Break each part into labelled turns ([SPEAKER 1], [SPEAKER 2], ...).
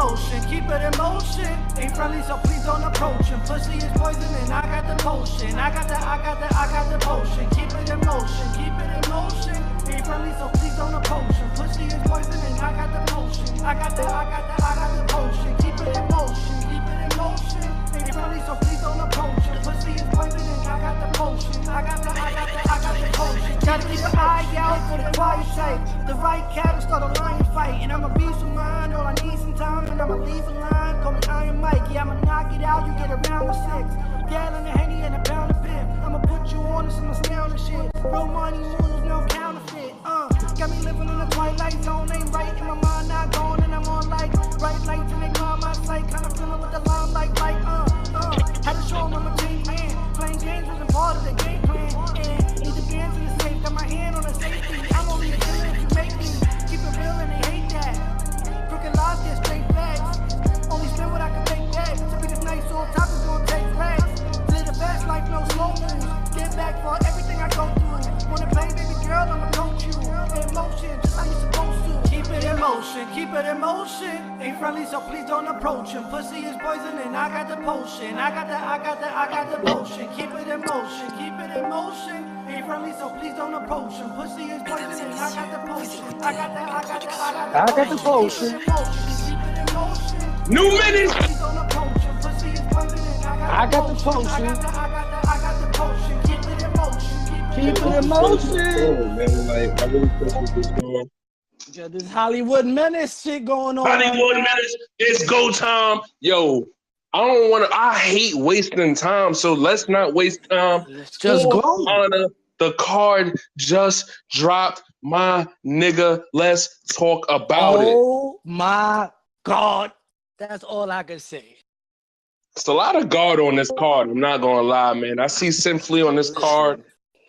[SPEAKER 1] motion, keep it in motion. Ain't friendly, so please don't approach him. Pussy is poison and I got the potion. I got the potion. Keep it in motion, keep it in motion. Ain't friendly, so please don't approach him. Pussy is poison and I got the potion. I got the potion. Keep it in motion, keep it in motion. Ain't friendly, so please don't approach him. Pussy is poison and I got the potion. I got the potion. Gotta keep an eye out for the quiet type. The right cat'll start a lion fight. And I'ma be some mine, all I need some time. And I'ma leave a line, call me Iron Mike. Yeah, I'ma knock it out, you get around with 6. Gallon of Henny and a pound of pimp. I'ma put you on to some astounding shit. Real money moves, no counterfeit. Got me living in the twilight zone. Ain't right in my mind, not gone. And I'm on like bright lights and they climb my sight. Kinda feeling with the limelight, like had to show 'em I'm a changed man. Playing games wasn't part of the game plan. And need the bands in the safe, got my hand on the safety. I'm only a killer if you make me. Keep it real and they hate that. Crooked lies get straight facts. Only spend what I can make back. To be this nice old top is gonna take racks. Live the best life, no slow moves. Get back for everything I go through. Wanna play, baby girl, I'ma coach you. In motion, just how you supposed to. Keep it in motion, keep it in motion. Ain't friendly, so please don't approach him. Pussy is poison and I got the potion. I got the potion. Keep it in motion, keep it in motion. Ain't friendly, so please don't approach him. Pussy is poison and I got the potion. I got the potion.
[SPEAKER 2] New Menace.
[SPEAKER 1] I got the potion. I got the potion. Keep it in motion. Keep it in motion.
[SPEAKER 2] Oh, man, like, I really think this going.
[SPEAKER 1] Yeah, this Hollywood Menace shit going on.
[SPEAKER 2] Hollywood Menace, it's go time. Yo, I hate wasting time, so let's not waste time.
[SPEAKER 1] Let's just go.
[SPEAKER 2] ForHonor, the card just dropped, my nigga. Let's talk about it.
[SPEAKER 1] Oh my God. That's all I can say.
[SPEAKER 2] It's a lot of guard on this card. I'm not gonna lie, man. I see Simply on this card.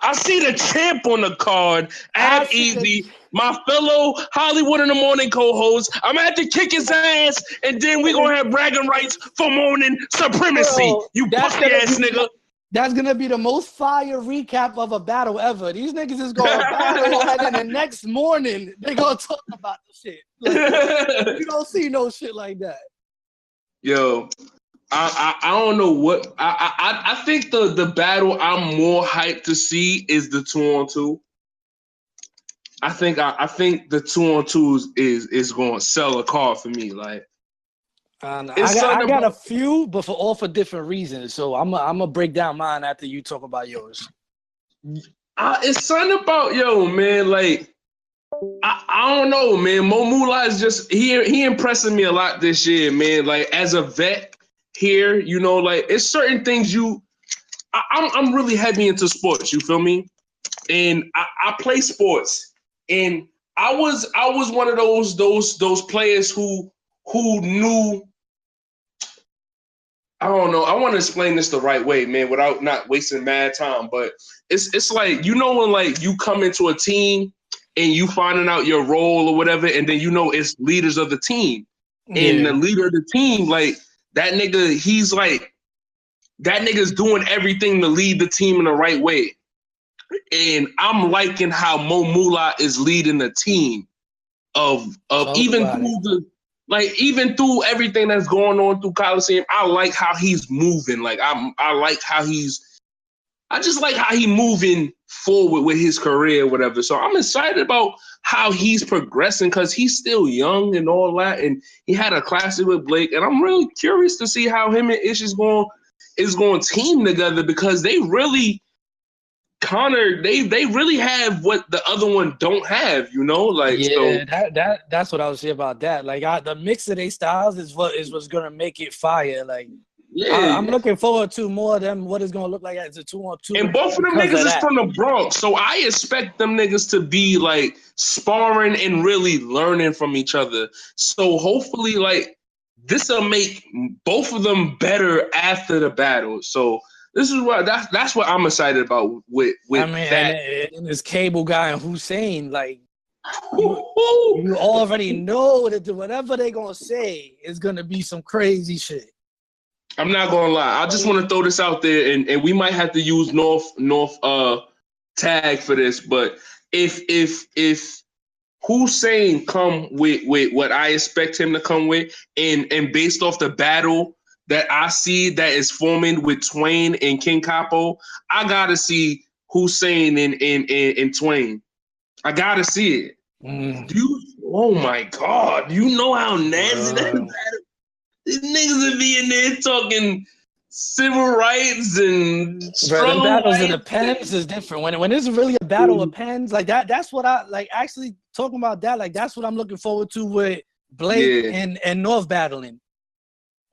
[SPEAKER 2] I see the champ on the card. Ab Easy, my fellow Hollywood in the Morning co-host. I'm at to kick his ass, and then we gonna have bragging rights for morning supremacy.
[SPEAKER 1] Bro,
[SPEAKER 2] you pussy ass nigga.
[SPEAKER 1] That's gonna be the most fire recap of a battle ever. These niggas is gonna battle, and then the next morning they gonna talk about the shit. Like, you don't see no shit like that.
[SPEAKER 2] Yo, I don't know what I think the battle I'm more hyped to see is the 2-on-2. I think the 2-on-2 is going to sell a card for me. Like,
[SPEAKER 1] I got a few, but for different reasons. So I'm gonna break down mine after you talk about yours.
[SPEAKER 2] It's something about man. Like, I don't know, man. Mo Moolah is just he impressing me a lot this year, man. Like, as a vet here, like, it's certain things I'm really heavy into sports. You feel me? And I play sports, and I was one of those players who knew. I don't know. I want to explain this the right way, man, without not wasting mad time. But it's like, when like you come into a team and you finding out your role or whatever, and then it's leaders of the team. Yeah. And the leader of the team, like, that nigga, he's like, that nigga's doing everything to lead the team in the right way. And I'm liking how Mo Moolah is leading the team of even through everything that's going on through Coliseum. I like how he's moving. Like, I just like how he moving forward with his career, whatever. So I'm excited about how he's progressing, because he's still young and all that. And he had a classic with Blake. And I'm really curious to see how him and Ish is going to team together, because they really, Connor, they really have what the other one don't have, Like,
[SPEAKER 1] yeah, so that's what I was saying about that. Like, the mix of their styles is what's gonna make it fire. Like, yeah, I'm looking forward to more of them. What it's gonna look like as a 2-on-2.
[SPEAKER 2] And both of them niggas is from the Bronx, so I expect them niggas to be like sparring and really learning from each other. So hopefully, like, this will make both of them better after the battle. So this is what that's what I'm excited about with that.
[SPEAKER 1] And this Cable Guy and Hussein, like, you already know that whatever they gonna say is gonna be some crazy shit.
[SPEAKER 2] I'm not gonna lie. I just want to throw this out there, and we might have to use North tag for this. But if Hussein come with what I expect him to come with, and based off the battle that I see that is forming with Twain and King Capo, I gotta see Hussein and Twain. I gotta see it. Oh my God! You know how nasty that battle. These niggas are be in there talking civil rights and struggle.
[SPEAKER 3] Bro, battles of the pens is different. When it's really a battle of pens, like that, that's what I like. Actually, talking about that, like that's what I'm looking forward to with Blake and North battling.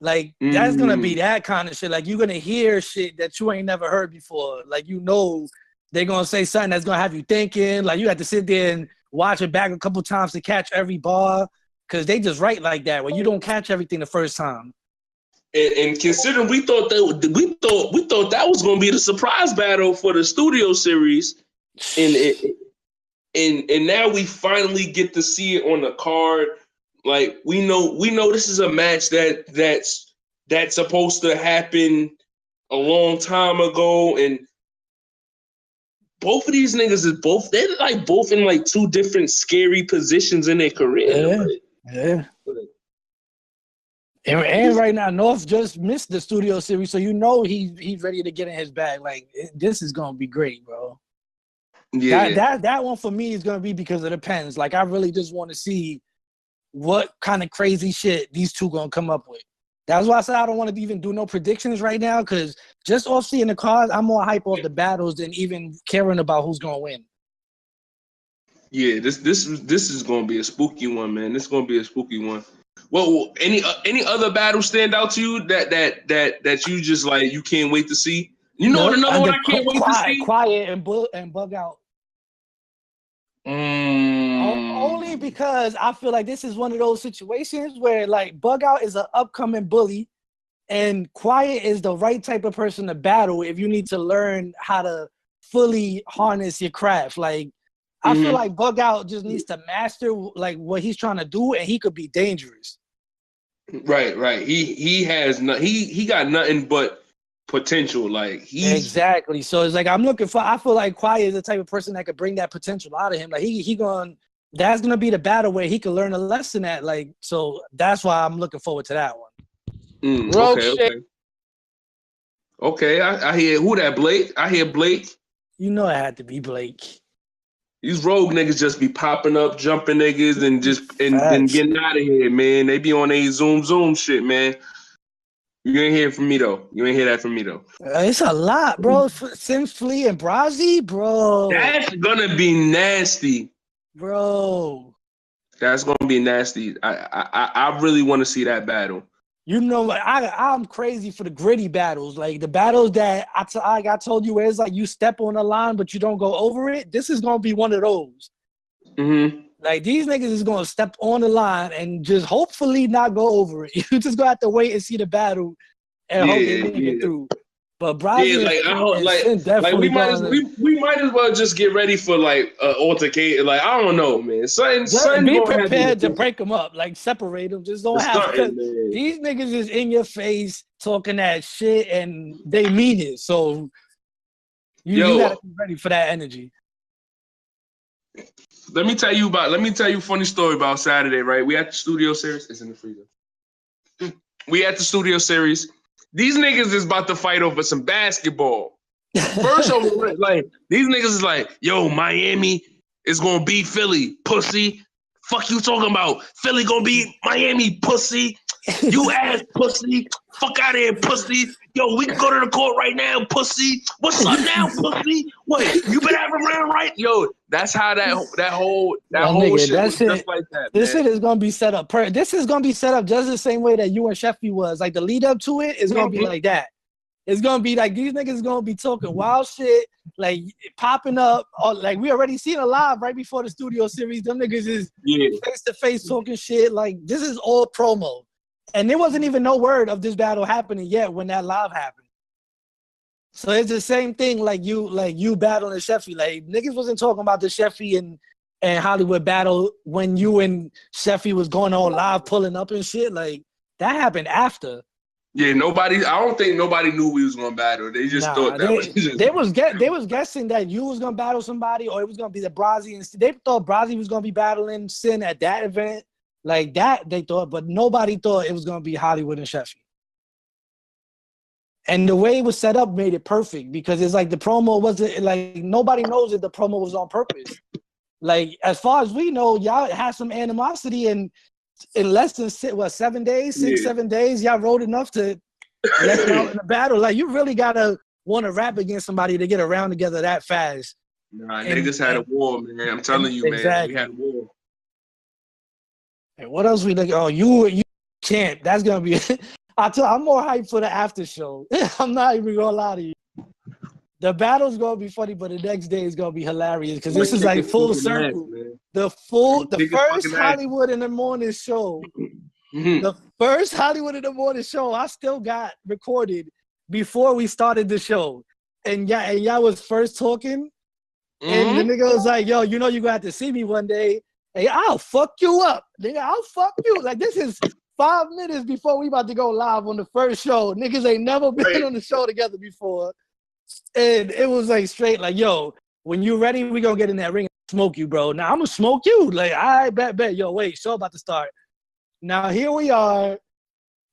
[SPEAKER 3] Like that's gonna be that kind of shit. Like you're gonna hear shit that you ain't never heard before. Like they're gonna say something that's gonna have you thinking. Like you have to sit there and watch it back a couple times to catch every bar, because they just write like that where you don't catch everything the first time.
[SPEAKER 2] And considering we thought that was gonna be the surprise battle for the studio series, and now we finally get to see it on the card. Like we know this is a match that's supposed to happen a long time ago, and both of these niggas they're like both in like two different scary positions in their career.
[SPEAKER 3] Yeah. And right now, North just missed the studio series, so you know he's ready to get in his bag. Like this is gonna be great, bro. Yeah, that one for me is gonna be because of the pens. Like I really just want to see what kind of crazy shit these two gonna come up with. That's why I said I don't want to even do no predictions right now, because just off seeing the cards, I'm more hype off the battles than even caring about who's gonna win.
[SPEAKER 2] Yeah, this is gonna be a spooky one, man. This is gonna be a spooky one. Well, any other battles stand out to you that you just like you can't wait to see? You know another one I can't wait to see?
[SPEAKER 3] Quiet and Bug Out. Only because I feel like this is one of those situations where like Bug Out is an upcoming bully, and Quiet is the right type of person to battle if you need to learn how to fully harness your craft. Like I feel like Bug Out just needs to master like what he's trying to do, and he could be dangerous.
[SPEAKER 2] Right. He has he got nothing but potential. Like
[SPEAKER 3] exactly. So it's like I feel like Quiet is the type of person that could bring that potential out of him. Like that's gonna be the battle where he could learn a lesson at. Like so that's why I'm looking forward to that one.
[SPEAKER 2] Okay. I hear who that Blake. I hear Blake.
[SPEAKER 3] You know it had to be Blake.
[SPEAKER 2] These rogue niggas just be popping up, jumping niggas, and getting out of here, man. They be on a zoom shit, man. You ain't hear from me though. You ain't hear that from me though.
[SPEAKER 3] It's a lot, bro. Sims, Flea, and Brazi, bro.
[SPEAKER 2] That's gonna be nasty,
[SPEAKER 3] bro.
[SPEAKER 2] That's gonna be nasty. I really want to see that battle.
[SPEAKER 3] You know, like I'm crazy for the gritty battles, like the battles that I told you where it's like you step on the line but you don't go over it. This is gonna be one of those. Like these niggas is gonna step on the line and just hopefully not go over it. You just gonna have to wait and see the battle and hope they make it through. But Brazi,
[SPEAKER 2] we might as well just get ready for like altercation. Like I don't know, man.
[SPEAKER 3] Be prepared to break them up, like separate them. Just don't have to. These niggas is in your face talking that shit and they mean it. So you gotta be ready for that energy.
[SPEAKER 2] Let me tell you a funny story about Saturday. Right, we at the studio series. It's in the freezer. We at the studio series. These niggas is about to fight over some basketball. First over, like these niggas is like, yo, Miami is gonna beat Philly, pussy. Fuck you talking about? Philly gonna beat Miami, pussy. You ass pussy. Fuck out of here, pussy. Yo, we can go to the court right now, pussy. What's up now, pussy? What? You been having round right? Yo, that's how that whole shit was just like that.
[SPEAKER 3] This shit is gonna be set up. This is gonna be set up just the same way that you and Sheffy was. Like the lead up to it is gonna be like that. It's gonna be like these niggas gonna be talking wild shit, like popping up. Like we already seen a live right before the studio series. Them niggas is face to face talking shit. Like this is all promo. And there wasn't even no word of this battle happening yet when that live happened. So it's the same thing like you battling Sheffy. Like niggas wasn't talking about the Sheffy and Hollywood battle when you and Sheffy was going on live pulling up and shit. Like that happened after.
[SPEAKER 2] Yeah, nobody. I don't think nobody knew we was gonna battle. They just thought that
[SPEAKER 3] they was guessing that you was gonna battle somebody, or it was gonna be the Brazzy. And they thought Brazzy was gonna be battling Sin at that event, like that. They thought, but nobody thought it was gonna be Hollywood and Sheffield. And the way it was set up made it perfect because it's like the promo wasn't like nobody knows that the promo was on purpose. Like as far as we know, y'all had some animosity, and in less than 7 days, 7 days, y'all wrote enough to let it out in the battle. Like you really gotta want to rap against somebody to get around together that fast.
[SPEAKER 2] Nah, niggas had a war, man. I'm telling you,
[SPEAKER 3] exactly.
[SPEAKER 2] man. We had a war.
[SPEAKER 3] And what else we like? Oh, you can't. That's gonna be. I'm more hyped for the after show. I'm not even gonna lie to you. The battle's gonna be funny, but the next day is gonna be hilarious because this is like full circle. The first Hollywood in the Morning show. The first Hollywood in the Morning show I still got recorded before we started the show. And y'all was first talking. And the nigga was like, yo, you know you gonna have to see me one day. Hey, I'll fuck you up. Nigga, I'll fuck you. Like this is 5 minutes before we about to go live on the first show. Niggas ain't never been on the show together before. And it was like straight like, yo, when you ready, we gonna get in that ring and smoke you, bro. Now I'm gonna smoke you. Like, I bet. Yo, wait, show about to start. Now here we are,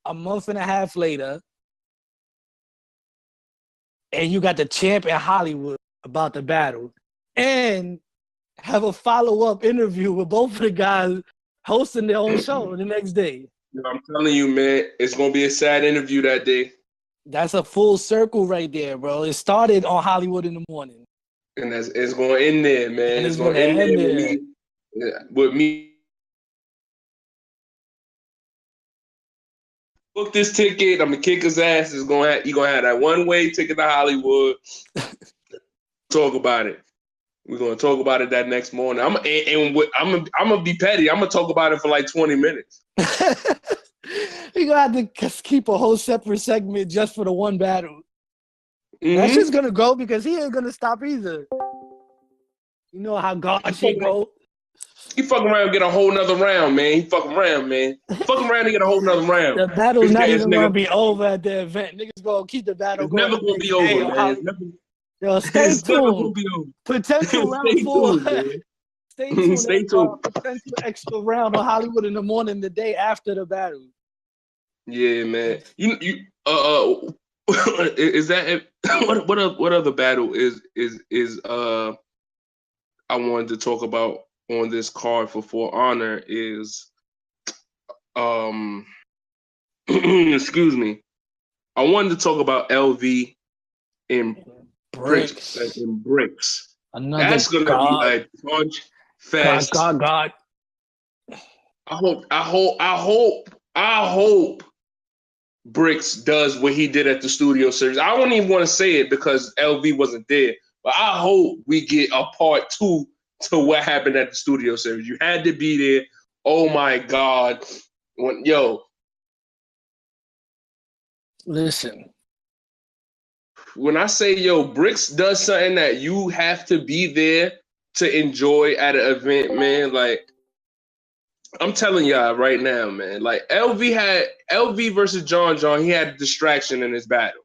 [SPEAKER 3] a month and a half later, and you got the champ in Hollywood about the battle, and have a follow-up interview with both of the guys hosting their own show the next day.
[SPEAKER 2] I'm telling you, man, it's gonna be a sad interview that day.
[SPEAKER 3] That's a full circle right there, bro. It started on Hollywood in the Morning.
[SPEAKER 2] And it's going to end there, man.
[SPEAKER 3] And
[SPEAKER 2] it's going to end there with me. Book this ticket. I'm going to kick his ass. You're going to have that one-way ticket to Hollywood. Talk about it. We're going to talk about it that next morning. I'm going to be petty. I'm going to talk about it for like 20 minutes.
[SPEAKER 3] You're going to have to keep a whole separate segment just for the one battle. That's just going to go because he ain't going to stop either. You know how God shit go.
[SPEAKER 2] He fucking around and get a whole nother round, man. He fucking around, man. Fucking around and get a whole nother round.
[SPEAKER 3] The battle's not even going to be over at the event. Niggas going to keep the battle going.
[SPEAKER 2] It's never going to be over, man.
[SPEAKER 3] Yo, stay tuned. Potential round 4. Stay tuned.
[SPEAKER 2] Stay tuned.
[SPEAKER 3] Potential extra round on Hollywood in the Morning the day after the battle.
[SPEAKER 2] Yeah, man. Is that what other battle is I wanted to talk about on this card for ForHonor is excuse me. I wanted to talk about LV and Bricks. That's gonna be a punch fest.
[SPEAKER 3] God.
[SPEAKER 2] I hope Bricks does what he did at the studio series. I don't even want to say it because LV wasn't there, but I hope we get a part 2 to what happened at the studio series. You had to be there. Oh my God.
[SPEAKER 3] Listen.
[SPEAKER 2] When I say, Bricks does something that you have to be there to enjoy at an event, man, like, I'm telling y'all right now, man, like, LV versus John, he had a distraction in his battle.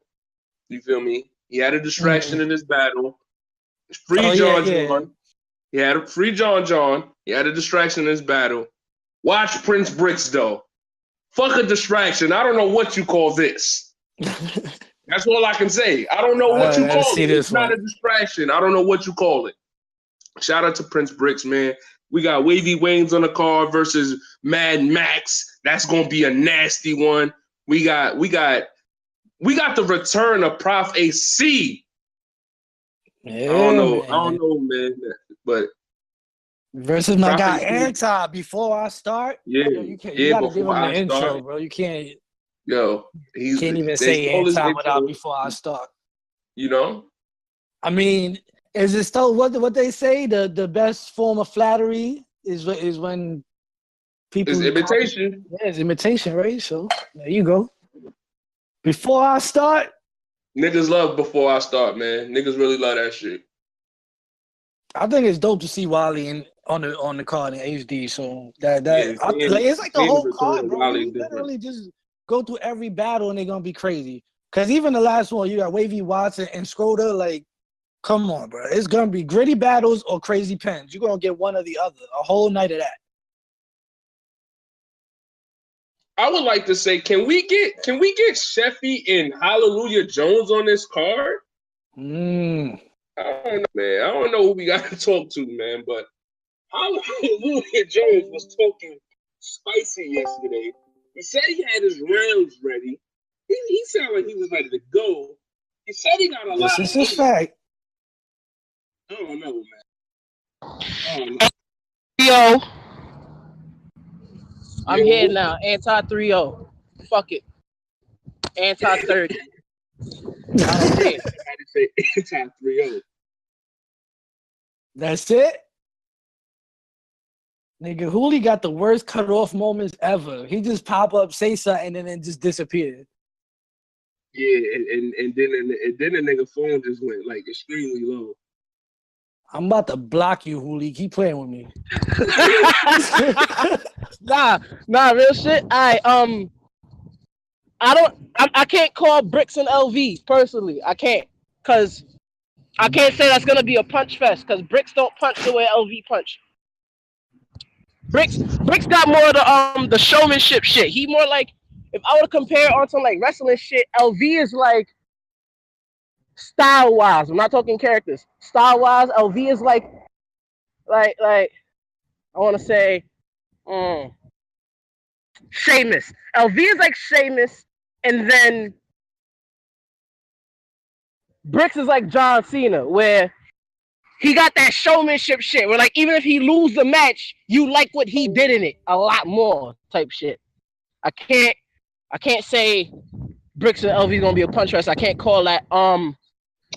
[SPEAKER 2] You feel me? He had a distraction in his battle. John. He had a free John. He had a distraction in his battle. Watch Prince Bricks, though. Fuck a distraction. I don't know what you call this. That's all I can say. I don't know what you call it. It's not a distraction. I don't know what you call it. Shout out to Prince Bricks, man. We got Wavy Waynes on the card versus Mad Max. That's gonna be a nasty one. We got the return of Prof AC.
[SPEAKER 3] Yeah,
[SPEAKER 2] I don't know, man. But
[SPEAKER 3] versus my guy Anti. Before I start, you gotta give him the intro, bro. You can't.
[SPEAKER 2] Yo,
[SPEAKER 3] you can't even say Anti without before I start.
[SPEAKER 2] You know.
[SPEAKER 3] I mean, is it still what they say? The best form of flattery is when people.
[SPEAKER 2] It's imitation.
[SPEAKER 3] Yeah, it's imitation, right? So there you go. Before I start.
[SPEAKER 2] Niggas love before I start, man. Niggas really love that shit.
[SPEAKER 3] I think it's dope to see Wally on the card in HD. So it's like the whole card, bro. He literally just go through every battle and they're gonna be crazy. Cause even the last one, you got Wavy Watson and Schroeder. Like, come on, bro. It's gonna be gritty battles or crazy pens. You're gonna get one or the other. A whole night of that.
[SPEAKER 2] I would like to say, can we get Sheffy and Hallelujah Jones on this card? I don't know, man. I don't know who we got to talk to, man. But Hallelujah Jones was talking spicy yesterday. He said he had his rounds ready. He sounded like he was ready to go. He said he got a lot.
[SPEAKER 3] This is fact.
[SPEAKER 2] I don't know, man. I don't know.
[SPEAKER 4] Yo, I'm here now. Anti 3-0. Fuck it. Anti 30. I don't care.
[SPEAKER 2] I had to say anti 3-0.
[SPEAKER 3] That's it. Nigga, Hooli got the worst cutoff moments ever. He just pop up, say something, and then just disappeared.
[SPEAKER 2] Yeah, and then the nigga phone just went like extremely low.
[SPEAKER 3] I'm about to block you, Hooli. Keep playing with me.
[SPEAKER 4] Nah, real shit. I can't call Bricks and LV personally. I can't, cause I can't say that's gonna be a punch fest, cause Bricks don't punch the way LV punch. Bricks got more of the showmanship shit. He more like, if I were to compare on some like wrestling shit, LV is like style wise. I'm not talking characters. Style wise, LV is like I want to say, Sheamus. LV is like Sheamus, and then Bricks is like John Cena, where he got that showmanship shit. Where like even if he lose the match, you like what he did in it a lot more type shit. I can't say Bricks and LV is gonna be a punch fest. I can't call that.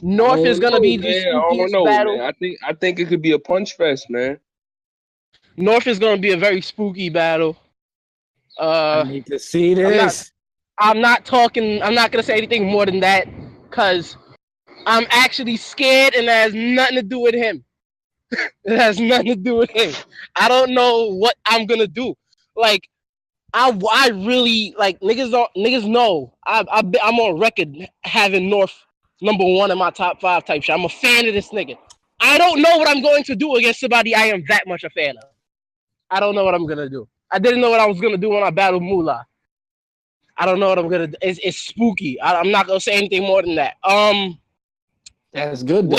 [SPEAKER 4] North is gonna be the spookiest battle.
[SPEAKER 2] Man. I think it could be a punch fest, man.
[SPEAKER 4] North is gonna be a very spooky battle.
[SPEAKER 3] I need to see this.
[SPEAKER 4] I'm not gonna say anything more than that, because I'm actually scared, and that has nothing to do with him. It has nothing to do with him. I don't know what I'm gonna do. Like, I really like niggas know I'm on record having North #1 in my top 5 type shit. I'm a fan of this nigga. I don't know what I'm going to do against somebody I am that much a fan of. I don't know what I'm gonna do. I didn't know what I was gonna do when I battled Moolah. I don't know what I'm gonna do. It's spooky. I'm not gonna say anything more than that.
[SPEAKER 3] That's good though.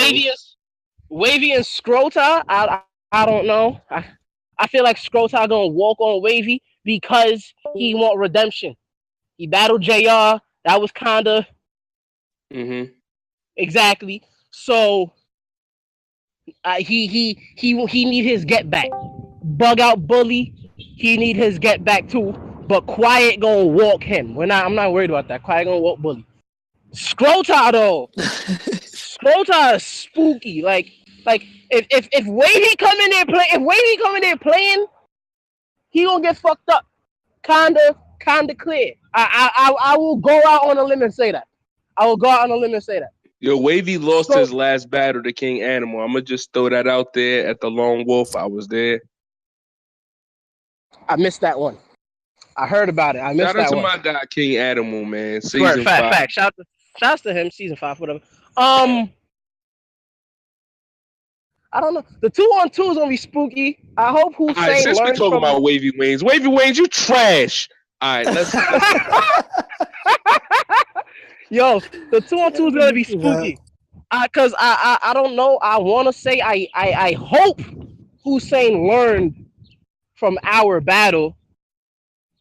[SPEAKER 4] Wavy and Scrota, I don't know. I feel like Scrota gonna walk on Wavy because he want redemption. He battled JR. That was kinda exactly. So he need his get back. Bug out Bully, he need his get back too. But Quiet gonna walk him. I'm not worried about that. Quiet gonna walk Bully. Scrota though. Scrota is spooky. Like if Wavy come in there playing, he gonna get fucked up. Kinda clear. I will go out on a limb and say that.
[SPEAKER 2] Yo, Wavy lost his last battle to King Animal. I'm gonna just throw that out there at the Lone Wolf. I was there.
[SPEAKER 4] I missed that one. I heard about it. I missed that one.
[SPEAKER 2] Shout out to my guy King Animal, man. Season 5.
[SPEAKER 4] Fact. Shout out to him. Season 5, whatever. I don't know. The 2-on-2 is gonna be spooky. I hope Hussein learns
[SPEAKER 2] since we talking about Wavy Waynes. Wavy Waynes, you trash. All right, let's
[SPEAKER 4] Yo, the 2-on-2 is gonna be spooky. Cause I don't know. I wanna say I hope Hussein learned from our battle.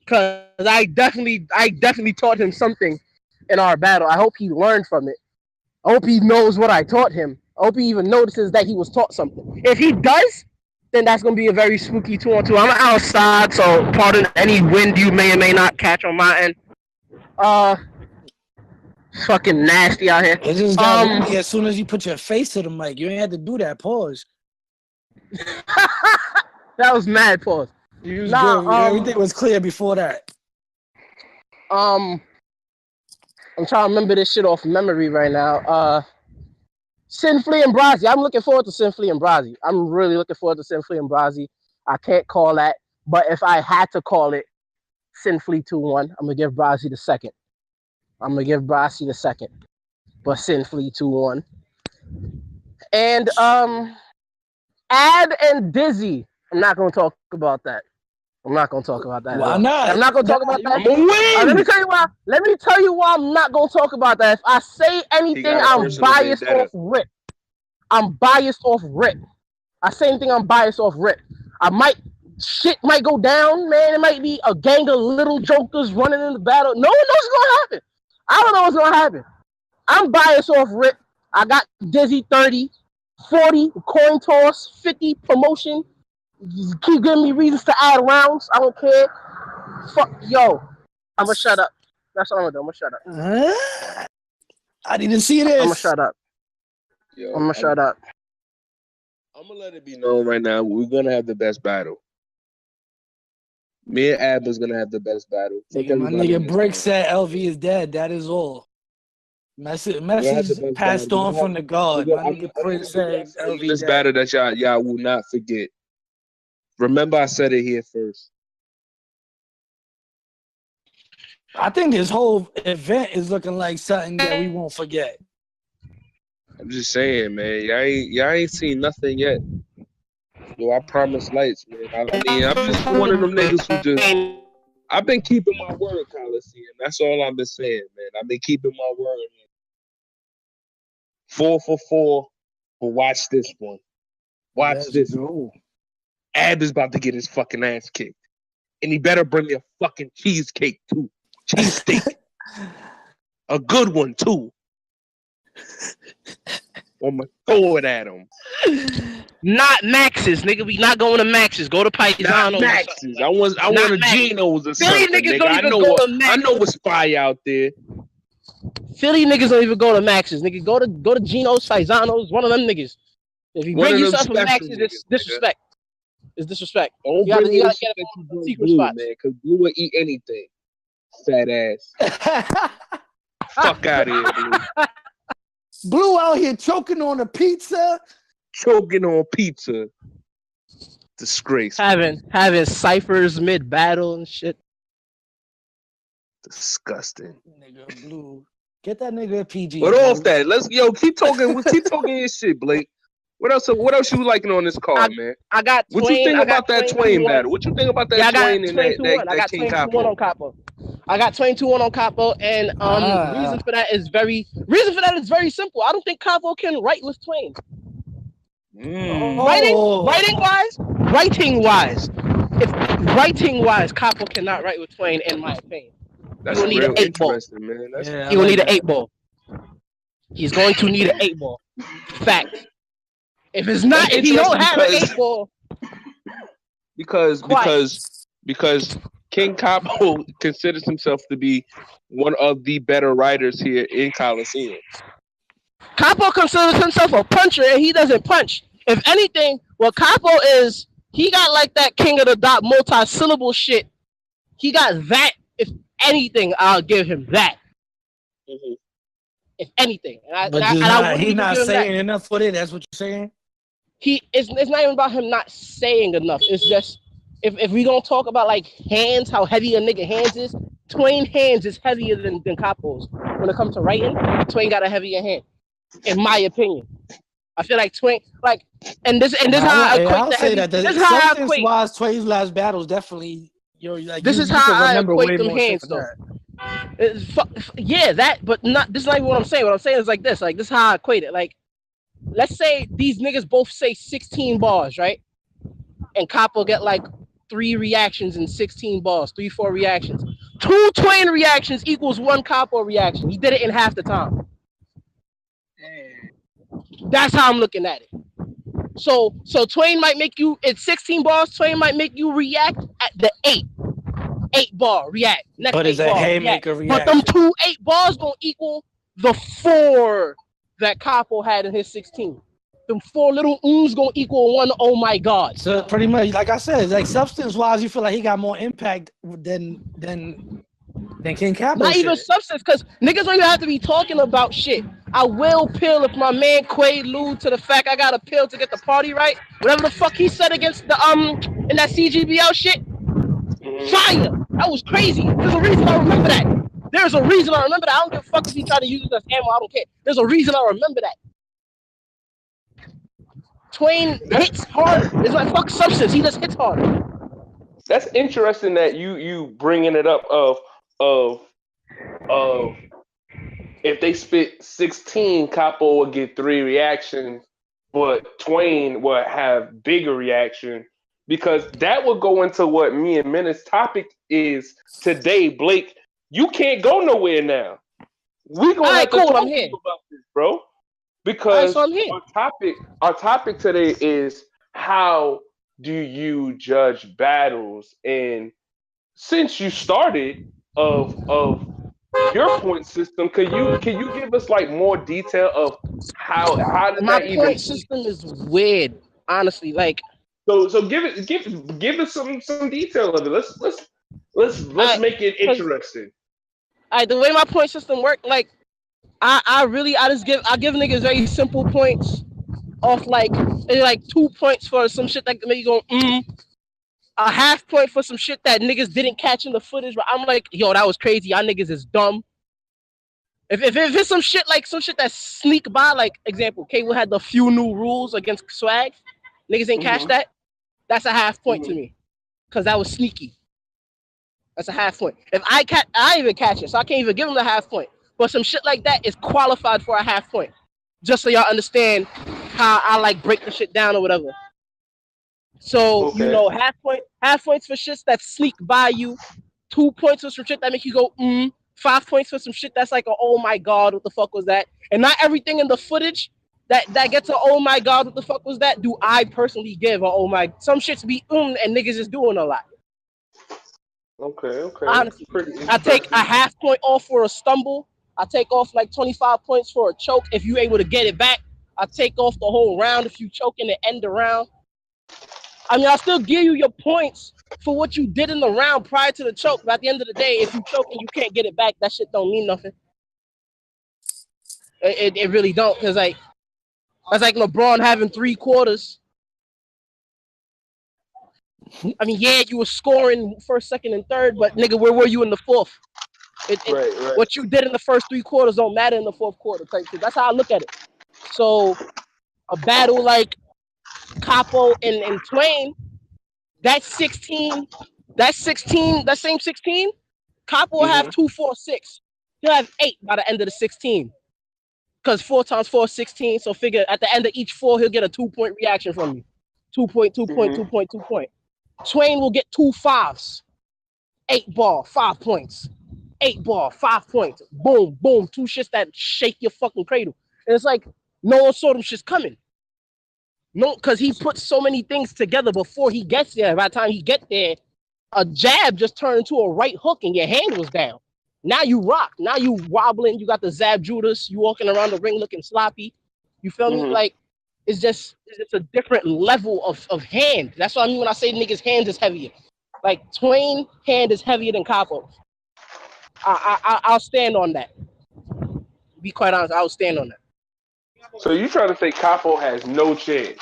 [SPEAKER 4] Cause I definitely taught him something in our battle. I hope he learned from it. I hope he knows what I taught him. I hope he even notices that he was taught something. If he does, then that's gonna be a very spooky 2-on-2. I'm outside, so pardon any wind you may or may not catch on my end. Fucking nasty out here.
[SPEAKER 3] It just got as soon as you put your face to the mic. You ain't had to do that. Pause.
[SPEAKER 4] That was mad pause.
[SPEAKER 3] Everything was clear before that.
[SPEAKER 4] I'm trying to remember this shit off memory right now. Sinflea and Brazi. I'm looking forward to Sinflea and Brazi. I'm really looking forward to Sinflea and Brazi. I can't call that, but if I had to call it, Sinfully 2-1. I'm gonna give Brasi the second. But Sinfully 2-1. And Ad and Dizzy. I'm not gonna talk about that.
[SPEAKER 3] Why not?
[SPEAKER 4] I'm not gonna talk about that.
[SPEAKER 2] I'm gonna win.
[SPEAKER 4] Let me tell you why. I'm not gonna talk about that. If I say anything, I'm biased off rip. I say anything, I'm biased off rip. Shit might go down, man. It might be a gang of little jokers running in the battle. No one knows what's gonna happen. I don't know what's gonna happen. I'm biased off rip. I got Dizzy 30, 40, coin toss, 50 promotion. You keep giving me reasons to add rounds. I don't care. Fuck, yo. I'm gonna shut up. That's all I'm gonna do. I'm gonna shut up.
[SPEAKER 3] I didn't see this.
[SPEAKER 4] I'm gonna shut up.
[SPEAKER 2] Yo,
[SPEAKER 4] I'm gonna shut up.
[SPEAKER 2] I'm gonna let it be known right now. We're gonna have the best battle. Me and Abba's gonna have the best battle.
[SPEAKER 3] My nigga Brick said LV is dead. That is all. Message passed on from the God. My nigga Brick said LV
[SPEAKER 2] this
[SPEAKER 3] dead.
[SPEAKER 2] battle that y'all will not forget. Remember, I said it here first.
[SPEAKER 3] I think this whole event is looking like something that we won't forget.
[SPEAKER 2] I'm just saying, man. Y'all ain't seen nothing yet. Yo, I promise lights, man. I mean, I'm just one of them niggas who just. I've been keeping my word, Coliseum. That's all I've been saying, man. I've been keeping my word. 4 for 4, but watch this one. Watch this.
[SPEAKER 3] Go.
[SPEAKER 2] Ab is about to get his fucking ass kicked. And he better bring me a fucking cheesecake, too. Cheesesteak. A good one, too. I'm going to throw it at him.
[SPEAKER 4] Not Max's, nigga. We not going to Max's. Go to Paisano's.
[SPEAKER 2] Not Max's. I want a Geno's or
[SPEAKER 4] Philly
[SPEAKER 2] something,
[SPEAKER 4] niggas
[SPEAKER 2] nigga.
[SPEAKER 4] don't even go to Max's.
[SPEAKER 2] I know what's fire out there.
[SPEAKER 4] Philly niggas don't even go to Max's, nigga. Go to Geno's, Paisano's, one of them niggas. If you bring yourself from Max's, it's disrespect. It's disrespect.
[SPEAKER 2] Don't
[SPEAKER 4] you
[SPEAKER 2] bring
[SPEAKER 4] gotta
[SPEAKER 2] yourself
[SPEAKER 4] get
[SPEAKER 2] to
[SPEAKER 4] secret
[SPEAKER 2] Blue,
[SPEAKER 4] spots.
[SPEAKER 2] man, because Blue will eat anything. Fat ass. Fuck out of here, Blue.
[SPEAKER 3] Blue out here choking on a pizza.
[SPEAKER 2] Choking on pizza. Disgrace.
[SPEAKER 4] Having ciphers mid battle and shit.
[SPEAKER 2] Disgusting.
[SPEAKER 3] Nigga, Blue. Get that nigga a PG.
[SPEAKER 2] But off that, keep talking your shit, Blake. What else you liking on this card, man?
[SPEAKER 4] I got
[SPEAKER 2] What
[SPEAKER 4] Twain,
[SPEAKER 2] you think about that Twain battle? What you think about that Twain and that King Capo?
[SPEAKER 4] On Capo. I got 22-1 on Capo, and reason for that is very simple. I don't think Capo can write with Twain. Writing wise, Capo cannot write with Twain, in my opinion.
[SPEAKER 2] That's real interesting, man.
[SPEAKER 4] He will need an 8-ball. He's going to need an 8-ball. Fact. If it's not, if he don't have an 8-ball,
[SPEAKER 2] because King Capo considers himself to be one of the better writers here in Coliseum.
[SPEAKER 4] Capo considers himself a puncher, and he doesn't punch. If anything, what Capo is, he got like that King of the Dot multi-syllable shit. He got that. If anything, I'll give him that.
[SPEAKER 2] Mm-hmm.
[SPEAKER 4] If anything,
[SPEAKER 3] he's not saying enough for it. That's what you're saying.
[SPEAKER 4] It's not even about him not saying enough. It's just if we gonna talk about like hands, how heavy a nigga hands is, Twain hands is heavier than Capo's. When it comes to writing, Twain got a heavier hand, in my opinion. I feel like Twain, like, and this how I equate the heavy. This is how I equate.
[SPEAKER 3] Wise, Twain's last battles definitely.
[SPEAKER 4] This is how I equate them hands, though. But not. This is not even what I'm saying. What I'm saying is like this. Like this is how I equate it. Like, let's say these niggas both say 16 bars, right? And Capo get like 3 reactions in 16 bars, 3-4 reactions. 2 Twain reactions equals 1 Capo reaction. He did it in half the time. That's how I'm looking at it. So Twain might make you, it's 16 bars, Twain might make you react at the 8 bar react. Next
[SPEAKER 3] but it's a haymaker reaction.
[SPEAKER 4] But them 2 8 bars gonna equal the 4 that Capo had in his 16. Them 4 little gonna equal 1 oh my god.
[SPEAKER 3] So pretty much, like I said, like substance wise, you feel like he got more impact than King Capo.
[SPEAKER 4] Not even substance, because niggas don't even have to be talking about shit. I will pill if my man Quaid allude to the fact I got a pill to get the party right. Whatever the fuck he said against the in that CGBL shit. Fire. That was crazy. There's a reason I remember that. There's a reason I remember that. I don't give a fuck if he tried to use it as ammo. I don't care. There's a reason I remember that. Twain hits harder. It's like fuck substance. He just hits harder.
[SPEAKER 2] That's interesting that you bringing it up of if they spit 16, Capo would get 3 reactions, but Twain would have bigger reaction because that would go into what me and Menace's topic is today. Blake, you can't go nowhere now. We're gonna have to talk about this, bro. Because our topic today is how do you judge battles? And since you started of your point system, can you give us like more detail of how did
[SPEAKER 4] my
[SPEAKER 2] that
[SPEAKER 4] point system is weird, honestly. Like
[SPEAKER 2] so give us some detail of it. Let's make it interesting.
[SPEAKER 4] The way my point system worked, like I give niggas very simple points off like 2 points for some shit that make you go a half point for some shit that niggas didn't catch in the footage, but I'm like, yo, that was crazy. Y'all niggas is dumb. If it's some shit that sneak by, like example, Cable had the few new rules against swag, niggas ain't catch that. That's a half point to me, cause that was sneaky. That's a half point. If I even catch it, so I can't even give him the half point. But some shit like that is qualified for a half point. Just so y'all understand how I like break the shit down or whatever. So, you know, half points for shits that sneak by you, 2 points for some shit that make you go, 5 points for some shit that's like, oh my God, what the fuck was that? And not everything in the footage that gets a oh my God, what the fuck was that? Do I personally give a oh my, some shits be and niggas is doing a lot.
[SPEAKER 2] Okay.
[SPEAKER 4] Honestly, I take a half point off for a stumble. I take off like 25 points for a choke. If you're able to get it back, I take off the whole round if you choke in the end around. I mean, I'll still give you your points for what you did in the round prior to the choke. But at the end of the day, if you choke and you can't get it back, that shit don't mean nothing. It really don't. Because like, that's like LeBron having 3 quarters. I mean, yeah, you were scoring first, second, and third, but nigga, where were you in the fourth? Right. What you did in the first 3 quarters don't matter in the fourth quarter. That's how I look at it. So a battle like Capo and Twain, that same 16, Capo will have 2, 4, 6. He'll have 8 by the end of the 16. Because 4 times 4 is 16. So figure at the end of each 4, he'll get a 2-point reaction from you. 2 point, 2 point, 2 point, 2 point. Twain will get 2 5s. 8 ball, 5 points. 8 ball, 5 points. Boom, boom. 2 shits that shake your fucking cradle. And it's like, no one saw them shits coming. No, because he put so many things together before he gets there. By the time he get there, a jab just turned into a right hook and your hand was down. Now you rock. Now you wobbling. You got the Zab Judas. You walking around the ring looking sloppy. You feel me? Like, it's just a different level of hand. That's what I mean when I say niggas' hand is heavier. Like, Twain hand is heavier than Capo's. I'll stand on that. Be quite honest, I'll stand on that.
[SPEAKER 2] So you trying to say Capo has no chance?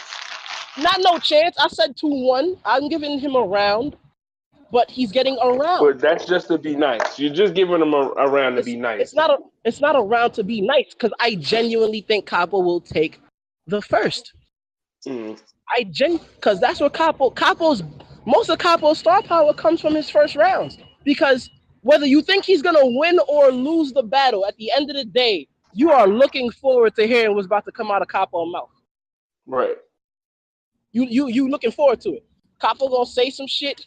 [SPEAKER 4] Not no chance. I said 2-1. I'm giving him a round, but he's getting a round.
[SPEAKER 2] But that's just to be nice. You're just giving him a round to be nice.
[SPEAKER 4] It's not a round to be nice because I genuinely think Capo will take the first. Because that's what most of Capo's star power comes from his first rounds. Because whether you think he's gonna win or lose the battle, at the end of the day, you are looking forward to hearing what's about to come out of Capo's mouth.
[SPEAKER 2] Right.
[SPEAKER 4] You looking forward to it. Capo gonna say some shit.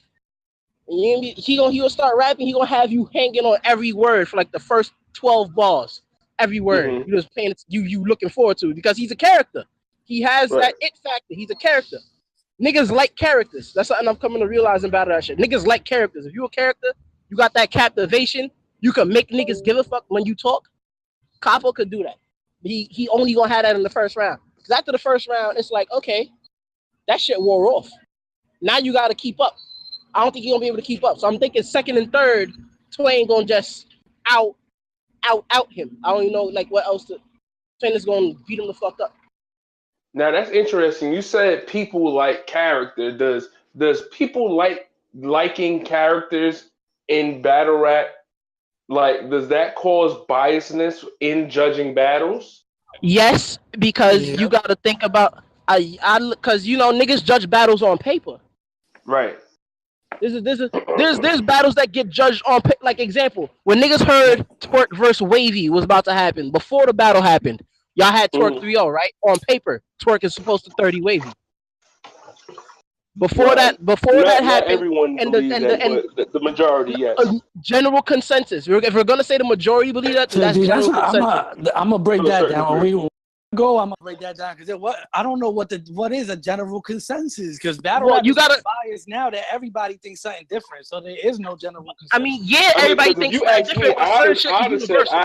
[SPEAKER 4] He'll start rapping. He gonna have you hanging on every word for like the first 12 bars. Every word. You just paying it. You looking forward to it because he's a character. He has that it factor. He's a character. Niggas like characters. That's something I'm coming to realize about that shit. Niggas like characters. If you a character, you got that captivation. You can make niggas give a fuck when you talk. Capo could do that. He only gonna have that in the first round. Because after the first round, it's like, okay, that shit wore off. Now you gotta keep up. I don't think he's gonna be able to keep up. So I'm thinking second and third, Twain gonna just out him. I don't even know like what else to. Twain is gonna beat him the fuck up.
[SPEAKER 2] Now that's interesting. You said people like character. Does people liking characters in battle rap, like, does that cause biasness in judging battles?
[SPEAKER 4] Yes, because you
[SPEAKER 3] Yep.
[SPEAKER 4] got to think about because niggas judge battles on paper.
[SPEAKER 2] Right.
[SPEAKER 4] There's battles that get judged on like example when niggas heard Twerk versus Wavy was about to happen before the battle happened. Y'all had Twerk 3-0, right? On paper, Twerk is supposed to 30 Wavy. Before that
[SPEAKER 2] Not
[SPEAKER 4] happened,
[SPEAKER 2] everyone
[SPEAKER 4] and
[SPEAKER 2] believes that, but the majority, yes.
[SPEAKER 4] General consensus. If we're gonna say the majority believe that, then that's general consensus.
[SPEAKER 3] I'm gonna break
[SPEAKER 2] To a
[SPEAKER 3] that
[SPEAKER 2] certain
[SPEAKER 3] down.
[SPEAKER 2] degree.
[SPEAKER 3] When we go, I'm gonna break that down because I don't know what is a general consensus because battle
[SPEAKER 4] Well,
[SPEAKER 3] rap
[SPEAKER 4] you
[SPEAKER 3] is
[SPEAKER 4] gotta.
[SPEAKER 3] so biased now that everybody thinks something different, so there is no general consensus.
[SPEAKER 4] I mean, yeah, everybody
[SPEAKER 2] Because if
[SPEAKER 4] thinks
[SPEAKER 2] you
[SPEAKER 4] something
[SPEAKER 2] ask me,
[SPEAKER 4] different, but certain shit
[SPEAKER 2] I'd
[SPEAKER 4] is
[SPEAKER 2] have said
[SPEAKER 4] universal.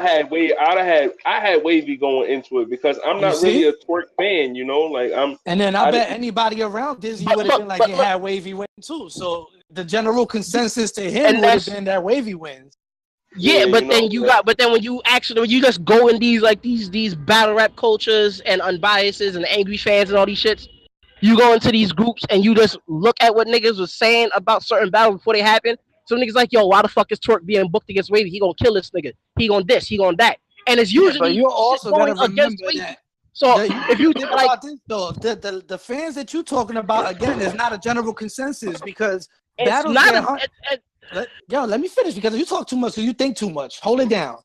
[SPEAKER 2] I had Wavy going into it because I'm
[SPEAKER 3] You
[SPEAKER 2] not really
[SPEAKER 3] see?
[SPEAKER 2] a Twerk fan, like
[SPEAKER 3] And then I
[SPEAKER 2] I
[SPEAKER 3] bet
[SPEAKER 2] didn't-
[SPEAKER 3] anybody around Dizzy
[SPEAKER 4] But
[SPEAKER 3] would have been like,
[SPEAKER 4] look,
[SPEAKER 3] it had Wavy win too. So the general consensus to him
[SPEAKER 4] And
[SPEAKER 3] would have
[SPEAKER 4] that's
[SPEAKER 3] been that Wavy wins.
[SPEAKER 4] yeah,
[SPEAKER 2] Yeah,
[SPEAKER 4] but then when you just go in these battle rap cultures and unbiases and angry fans and all these shits, you go into these groups and you just look at what niggas was saying about certain battles before they happen. So niggas like, yo, why the fuck is Twerk being booked against Wavy? He gonna kill this nigga. He gonna this. He gonna that. And it's
[SPEAKER 3] Yeah, but
[SPEAKER 4] usually
[SPEAKER 3] you
[SPEAKER 4] shit
[SPEAKER 3] also
[SPEAKER 4] going
[SPEAKER 3] gotta
[SPEAKER 4] against
[SPEAKER 3] remember
[SPEAKER 4] Wavy.
[SPEAKER 3] that.
[SPEAKER 4] So
[SPEAKER 3] You
[SPEAKER 4] if you
[SPEAKER 3] think
[SPEAKER 4] like,
[SPEAKER 3] about this though, the fans that you're talking about again is not a general consensus because
[SPEAKER 4] it's
[SPEAKER 3] battles
[SPEAKER 4] not
[SPEAKER 3] get hung. Let me finish because you talk too much because you think too much. Hold it down.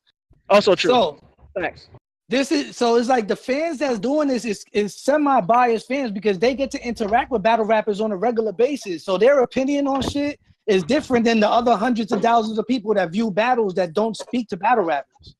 [SPEAKER 4] also true.
[SPEAKER 3] So
[SPEAKER 4] Thanks.
[SPEAKER 3] it's like the fans that's doing this is semi-biased fans because they get to interact with battle rappers on a regular basis. So their opinion on shit is different than the other hundreds of thousands of people that view battles that don't speak to battle rappers.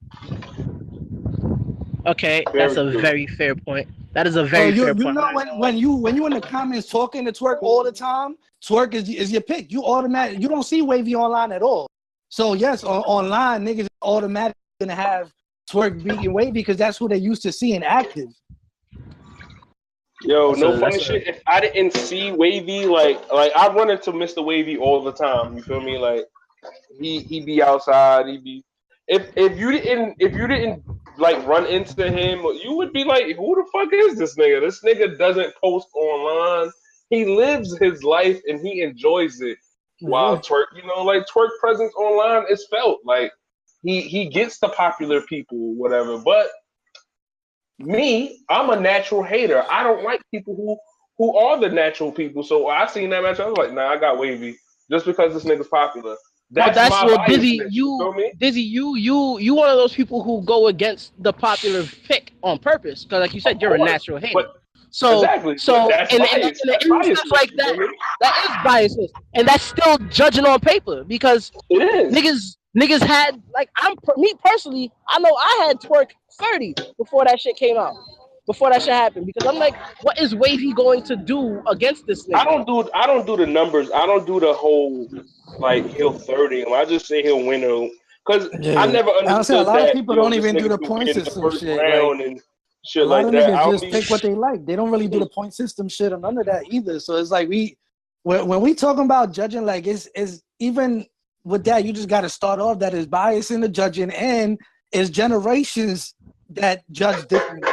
[SPEAKER 4] Okay, that's a very fair point. That is a
[SPEAKER 3] So
[SPEAKER 4] very
[SPEAKER 3] you
[SPEAKER 4] fair point.
[SPEAKER 3] know when you in the comments talking to Twerk all the time, Twerk is your pick. You don't see Wavy online at all. So yes, online niggas automatically gonna have Twerk beating Wavy because that's who they used to seeing active.
[SPEAKER 2] Yo, no funny shit. If I didn't see Wavy, like I run into Mr. Wavy all the time. You feel me? Like he be outside. He be if you didn't like run into him, you would be like, who the fuck is this nigga? This nigga doesn't post online. He lives his life and he enjoys it. While Twerk, like Twerk presence online is felt. Like he gets the popular people, whatever. But me, I'm a natural hater. I don't like people who are the natural people. So I seen that match. I was like, nah, I got Wavy just because this nigga's popular. That's my biasness. You feel me?
[SPEAKER 4] Dizzy, you one of those people who go against the popular pick on purpose because, like you said, you're a natural hater.
[SPEAKER 2] Exactly. So
[SPEAKER 4] in stuff like that, that is biasness, and that's still judging on paper because
[SPEAKER 2] it is.
[SPEAKER 4] Niggas had me personally. I know I had Twerk 30 before that shit came out. Before that shit happened, because I'm like, what is Wavy going to do against this nigga?
[SPEAKER 2] I don't do the numbers. I don't do the whole like he'll 30 him. I just say he'll win him because I never understood
[SPEAKER 3] a lot
[SPEAKER 2] that.
[SPEAKER 3] of people don't even do the point system shit.
[SPEAKER 2] Round and shit
[SPEAKER 3] a lot
[SPEAKER 2] like
[SPEAKER 3] of
[SPEAKER 2] that.
[SPEAKER 3] niggas just pick what they like. They don't really do the point system shit or none of that either. So it's like when we talking about judging, like it's even with that, you just got to start off that is bias in the judging and it's generations that judge differently.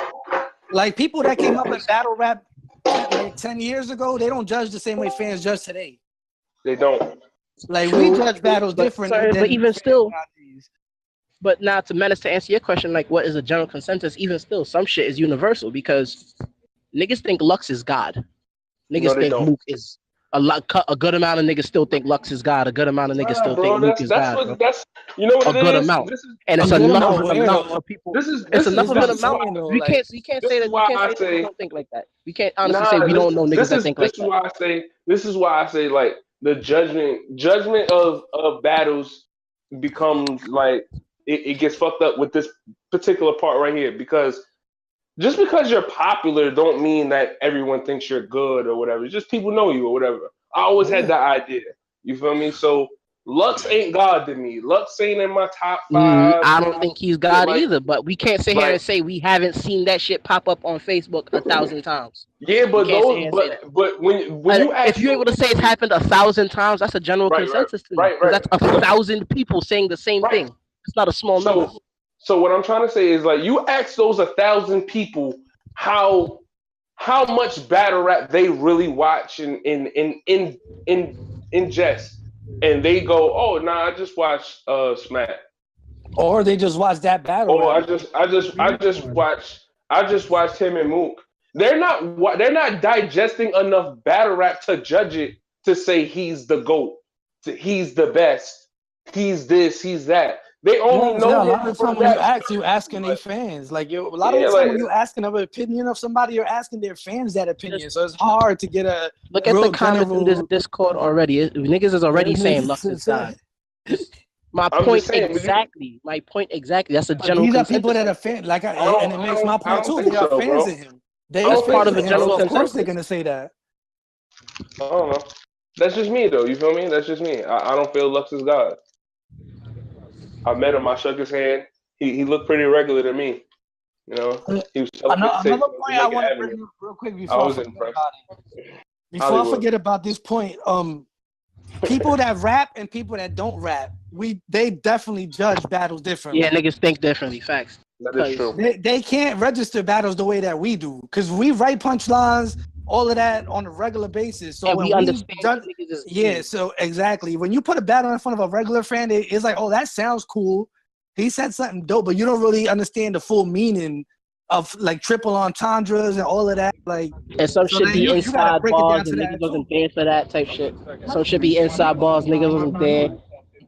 [SPEAKER 3] Like people that came up in battle rap like 10 years ago, they don't judge the same way fans judge today.
[SPEAKER 2] They don't.
[SPEAKER 3] Like we judge battles different.
[SPEAKER 4] But even still, but now to Menace, to answer your question, like what is a general consensus? Even still, some shit is universal because niggas think Lux is God. Niggas think Mook is a good amount of niggas still think Lux is God. A good amount of niggas still think Mook is God.
[SPEAKER 2] That's you know what
[SPEAKER 4] a good amount, and it's enough of an amount for people. It's enough of an amount. We can't say that. We can't say we don't think like that. We can't honestly say we don't know niggas that think like that.
[SPEAKER 2] This is why I say like the judgment of battles becomes like it gets fucked up with this particular part right here because. Just because you're popular don't mean that everyone thinks you're good or whatever. Just people know you or whatever. I always had that idea. You feel me? So Lux ain't God to me. Lux ain't in my top 5.
[SPEAKER 4] I don't think he's God either, but we can't sit here and say we haven't seen that shit pop up on Facebook 1,000 times.
[SPEAKER 2] Yeah, but when you
[SPEAKER 4] if you're able to say it's happened 1,000 times, that's a general consensus to me. Right. That's 1,000 people saying the same thing. It's not a small number.
[SPEAKER 2] So what I'm trying to say is like you ask those 1,000 people how much battle rap they really watch in ingest. and they go, "Oh, nah, I just watched Smack,"
[SPEAKER 3] Or they just watch that battle
[SPEAKER 2] or
[SPEAKER 3] rap.
[SPEAKER 2] I just watched him and Mook. They're not digesting enough battle rap to judge it to say he's the GOAT, he's the best, he's this, he's that. They only
[SPEAKER 3] Yeah,
[SPEAKER 2] know
[SPEAKER 3] a lot
[SPEAKER 2] him
[SPEAKER 3] of the
[SPEAKER 2] for
[SPEAKER 3] time when you
[SPEAKER 2] that.
[SPEAKER 3] ask, you asking their fans. Like a lot of
[SPEAKER 2] Yeah,
[SPEAKER 3] the time
[SPEAKER 2] like
[SPEAKER 3] when you asking of an opinion of somebody, you're asking their fans that opinion.
[SPEAKER 4] Just
[SPEAKER 3] So it's hard to get a
[SPEAKER 4] look at the
[SPEAKER 3] real
[SPEAKER 4] comments in this
[SPEAKER 3] general.
[SPEAKER 4] Discord already. Niggas is already saying Lux is God. My
[SPEAKER 2] I'm just
[SPEAKER 4] point
[SPEAKER 2] saying,
[SPEAKER 4] exactly. My point exactly. That's a
[SPEAKER 3] But
[SPEAKER 4] general
[SPEAKER 3] these are people
[SPEAKER 4] consensus.
[SPEAKER 3] that are
[SPEAKER 4] Right?
[SPEAKER 3] fan, and it makes my
[SPEAKER 2] I
[SPEAKER 3] point
[SPEAKER 2] don't
[SPEAKER 3] too.
[SPEAKER 2] think
[SPEAKER 3] They are
[SPEAKER 2] so,
[SPEAKER 3] fans
[SPEAKER 2] bro.
[SPEAKER 3] of him. They
[SPEAKER 2] I
[SPEAKER 3] are
[SPEAKER 4] It's
[SPEAKER 2] don't think
[SPEAKER 4] part
[SPEAKER 3] fans
[SPEAKER 4] of
[SPEAKER 3] of
[SPEAKER 4] a
[SPEAKER 2] so.
[SPEAKER 3] him,
[SPEAKER 2] I
[SPEAKER 3] so
[SPEAKER 4] general
[SPEAKER 2] don't
[SPEAKER 3] of
[SPEAKER 2] think so.
[SPEAKER 3] course they're
[SPEAKER 4] consensus.
[SPEAKER 3] gonna say that.
[SPEAKER 2] I don't know. That's just me, though. You feel me? That's just me. I don't feel Lux is God. I met him. I shook his hand. He looked pretty regular to me. You know, he was selling
[SPEAKER 3] Another
[SPEAKER 2] mixtapes on
[SPEAKER 3] point I
[SPEAKER 2] Jamaica
[SPEAKER 3] want to
[SPEAKER 2] Avenue.
[SPEAKER 3] bring up real quick
[SPEAKER 2] I
[SPEAKER 3] before I
[SPEAKER 2] was
[SPEAKER 3] forget
[SPEAKER 2] impressed.
[SPEAKER 3] about it. Before I
[SPEAKER 2] Hollywood.
[SPEAKER 3] forget about this point, people that rap and people that don't rap, they definitely judge battles differently.
[SPEAKER 4] Yeah, niggas think differently. Facts.
[SPEAKER 2] That is true.
[SPEAKER 3] They can't register battles the way that we do because we write punchlines, all of that on a regular basis. So
[SPEAKER 4] And
[SPEAKER 3] when
[SPEAKER 4] we
[SPEAKER 3] we
[SPEAKER 4] understand
[SPEAKER 3] judge,
[SPEAKER 4] what niggas is
[SPEAKER 3] yeah, so exactly when you put a battle in front of a regular fan, it's like, oh, that sounds cool. He said something dope, but you don't really understand the full meaning of like triple entendres and all of that. Like,
[SPEAKER 4] and some
[SPEAKER 3] so
[SPEAKER 4] should
[SPEAKER 3] then
[SPEAKER 4] be
[SPEAKER 3] you gotta
[SPEAKER 4] inside
[SPEAKER 3] break it
[SPEAKER 4] bars
[SPEAKER 3] down to
[SPEAKER 4] and niggas
[SPEAKER 3] that
[SPEAKER 4] wasn't
[SPEAKER 3] too.
[SPEAKER 4] there for that type shit. Some should be inside bars, niggas wasn't there.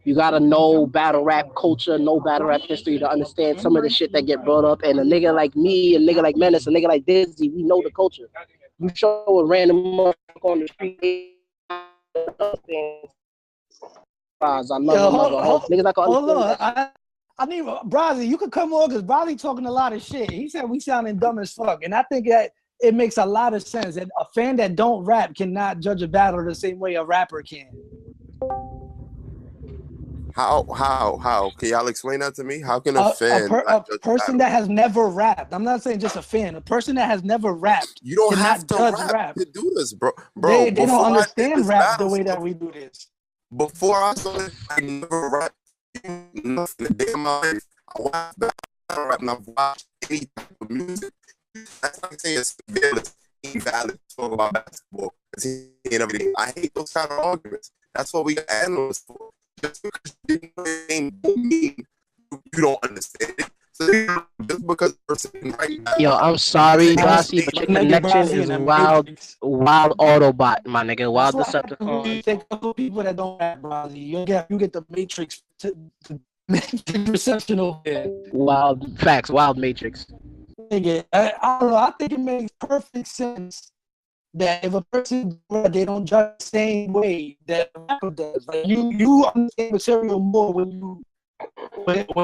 [SPEAKER 4] You gotta know battle rap culture, know battle rap history to understand some of the shit that get brought up. And a nigga like me, a nigga like Menace, a nigga like Dizzy, we know the culture. You show a random motherfucker on the street, I love
[SPEAKER 3] Yo,
[SPEAKER 4] another hoe. Niggas not gonna
[SPEAKER 3] hold
[SPEAKER 4] understand
[SPEAKER 3] on.
[SPEAKER 4] that shit.
[SPEAKER 3] I need Brazzy. You could come on because Brazzy talking a lot of shit. He said we sounding dumb as fuck, and I think that it makes a lot of sense that a fan that don't rap cannot judge a battle the same way a rapper can.
[SPEAKER 5] How? Can y'all explain that to me? How can a fan
[SPEAKER 3] A
[SPEAKER 5] not judge a
[SPEAKER 3] person
[SPEAKER 5] battle?
[SPEAKER 3] that has never rapped. I'm not saying just a fan. A person that has never rapped
[SPEAKER 5] You don't have
[SPEAKER 3] cannot
[SPEAKER 5] to
[SPEAKER 3] judge
[SPEAKER 5] rap
[SPEAKER 3] rap.
[SPEAKER 5] to do this, bro.
[SPEAKER 3] They don't
[SPEAKER 5] Before I did
[SPEAKER 3] understand
[SPEAKER 5] this
[SPEAKER 3] rap the
[SPEAKER 5] battle
[SPEAKER 3] way that
[SPEAKER 5] stuff,
[SPEAKER 3] we do this.
[SPEAKER 5] before I started, I never rapped nothing a day in my life. I watched battle rap and I've watched any type of music. That's not saying it's invalid to talk about basketball and everything. I hate those kind of arguments. That's what we got analysts for. Just because you know the game don't mean you don't understand it. So just because the person can write
[SPEAKER 4] Yo, I'm sorry, Bossy, but your
[SPEAKER 3] Nigga
[SPEAKER 4] connection
[SPEAKER 3] Brazzy in
[SPEAKER 4] is
[SPEAKER 3] the
[SPEAKER 4] wild,
[SPEAKER 3] Matrix.
[SPEAKER 4] wild Autobot, my nigga,
[SPEAKER 3] That's
[SPEAKER 4] wild
[SPEAKER 3] what happens when you
[SPEAKER 4] Decepticon.
[SPEAKER 3] take a couple people that don't rap, Brazzy. You get the Matrix to make the reception over there.
[SPEAKER 4] Wild facts, wild Matrix.
[SPEAKER 3] Nigga, I don't know. I think it makes perfect sense that if a person they don't judge the same way that a rapper does. Like you understand material more when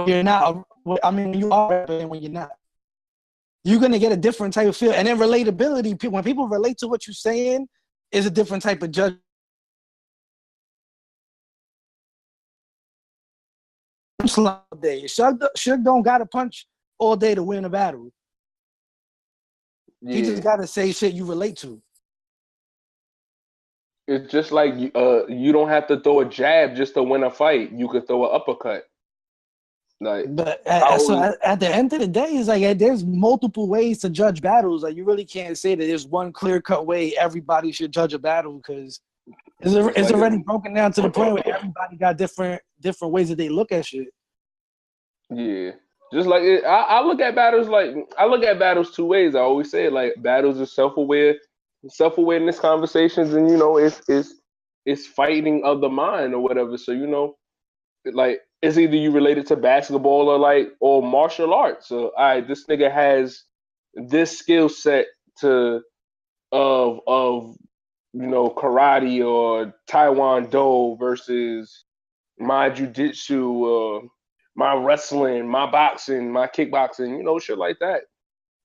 [SPEAKER 3] you're not. I mean, when you are rapping and when you're not. You're gonna get a different type of feel, and then relatability. When people relate to what you're saying, is a different type of judgment. All day. Suge don't got to punch all day to win a battle.
[SPEAKER 2] Yeah.
[SPEAKER 3] He just got to say shit you relate to.
[SPEAKER 2] It's just like you don't have to throw a jab just to win a fight. You could throw an uppercut. Like,
[SPEAKER 3] But
[SPEAKER 2] how
[SPEAKER 3] at the end of the day, it's like there's multiple ways to judge battles. Like you really can't say that there's one clear cut way everybody should judge a battle because it's already broken down to the point where everybody got different ways that they look at shit.
[SPEAKER 2] Yeah, just like I look at battles two ways. I always say like battles are self-awareness conversations, and it's fighting of the mind or whatever. So like it's either you related to basketball or martial arts. So all right, this nigga has this skill set to of karate or Taekwondo versus my jujitsu, my wrestling, my boxing, my kickboxing, shit like that.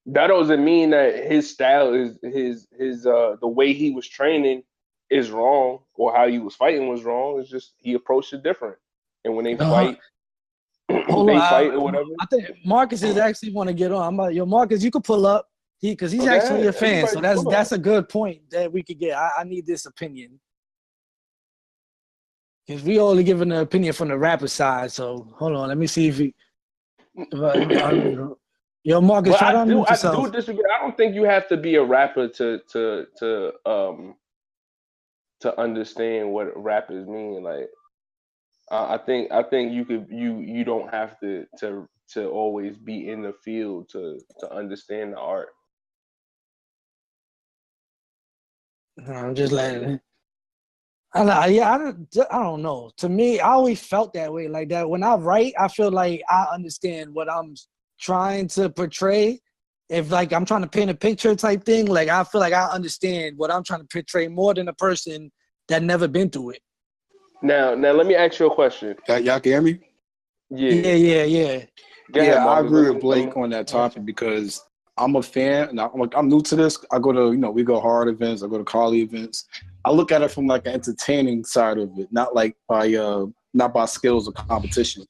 [SPEAKER 2] That doesn't mean that his style is his the way he was training is wrong or how he was fighting was wrong. It's just he approached it different. And when they fight,
[SPEAKER 3] Hold
[SPEAKER 2] they
[SPEAKER 3] on,
[SPEAKER 2] fight or whatever.
[SPEAKER 3] I think Marcus is actually want to get on. I'm like, yo, Marcus, you could pull up. Because he's
[SPEAKER 2] Okay,
[SPEAKER 3] actually a fan, so
[SPEAKER 2] everybody
[SPEAKER 3] that's a good point that we could get. I need this opinion. Because we only giving an opinion from the rapper side. So hold on, let me see if yo, Marcus,
[SPEAKER 2] But
[SPEAKER 3] try to unmute
[SPEAKER 2] I
[SPEAKER 3] yourself.
[SPEAKER 2] do disagree. I don't think you have to be a rapper to to understand what rappers mean. Like I think you don't have to always be in the field to understand the art.
[SPEAKER 3] I'm just like, I don't know. To me, I always felt that way, like that. When I write, I feel like I understand what I'm trying to portray. If like I'm trying to paint a picture type thing, like I feel like I understand what I'm trying to portray more than a person that never been through it.
[SPEAKER 2] Now let me ask you a question.
[SPEAKER 5] Y'all can hear me?
[SPEAKER 2] Yeah. Go ahead,
[SPEAKER 5] I
[SPEAKER 2] Marcus.
[SPEAKER 5] agree with Blake on that topic because I'm a fan. And I'm new to this. I go to, we go hard events. I go to Carly events. I look at it from like an entertaining side of it, not like not by skills or competition.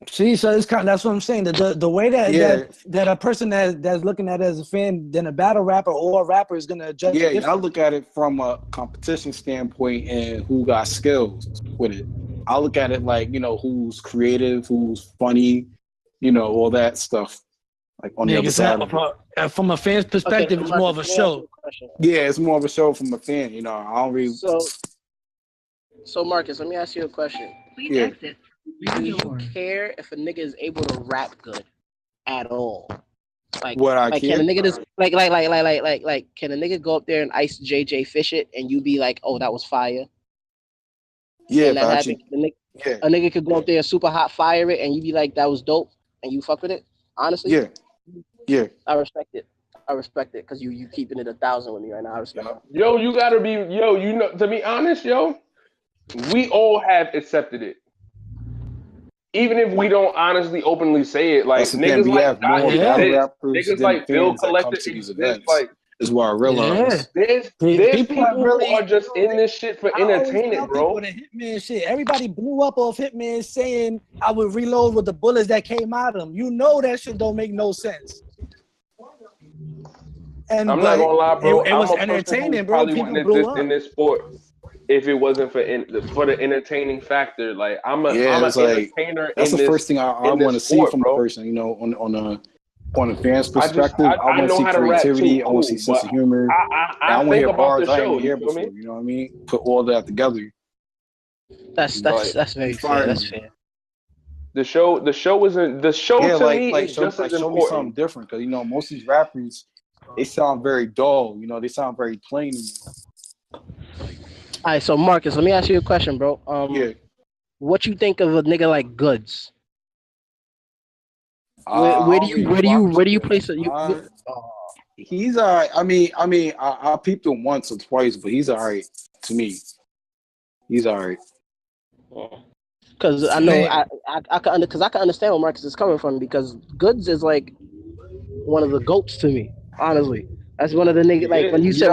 [SPEAKER 3] See, so it's kind of, that's what I'm saying. The way that a person that's looking at it as a fan, then a battle rapper or a rapper is gonna judge.
[SPEAKER 5] Yeah, I look at it from a competition standpoint and who got skills with it. I look at it like, who's creative, who's funny, all that stuff. Like on the other side of it.
[SPEAKER 3] From a fan's perspective, it's more of a show.
[SPEAKER 5] Yeah, it's more of a show from a fan. I don't really.
[SPEAKER 4] So Marcus, let me ask you a question.
[SPEAKER 1] Please exit.
[SPEAKER 4] Do you care if a nigga is able to rap good at all? Like,
[SPEAKER 5] what I
[SPEAKER 4] can a nigga just like can a nigga go up there and ice JJ Fish it and you be like, oh, that was fire?
[SPEAKER 5] Yeah,
[SPEAKER 4] and that happened. A nigga could go up there and super hot fire it and you be like, that was dope, and you fuck with it. Honestly,
[SPEAKER 5] yeah.
[SPEAKER 4] I respect it because you keeping it 1,000 with me right now. I respect it.
[SPEAKER 2] Yo, you gotta be to be honest, we all have accepted it. Even if we don't honestly openly say it, like niggas like niggas like Bill Collector exist, like
[SPEAKER 5] is what I realize.
[SPEAKER 2] There's people who are just in this shit for entertainment, bro.
[SPEAKER 3] The Hitman shit. Everybody blew up off Hitman saying I would reload with the bullets that came out of him. That shit don't make no sense. And
[SPEAKER 2] I'm not gonna lie, bro.
[SPEAKER 3] It was entertaining, bro.
[SPEAKER 2] Probably wouldn't exist in this sport if it wasn't for the entertaining factor. Like I'm an entertainer.
[SPEAKER 5] That's the first thing I want to see from a person. On a fan's perspective, I want to see creativity. I want to see sense of humor. I want to hear bars I ain't hear before. You know what I mean? Put all that together.
[SPEAKER 4] That's very fair. That's fair.
[SPEAKER 2] The show isn't the show to me is just as important.
[SPEAKER 5] Show me something different because most of these rappers, they sound very dull. They sound very plain.
[SPEAKER 4] All right, so Marcus, let me ask you a question, bro. What you think of a nigga like Goods? Where do you place it?
[SPEAKER 5] He's alright. I mean, I peeped him once or twice, but he's alright to me. He's alright.
[SPEAKER 4] Because I know I can understand where Marcus is coming from because Goods is like one of the goats to me, honestly. That's one of the niggas. Like when you say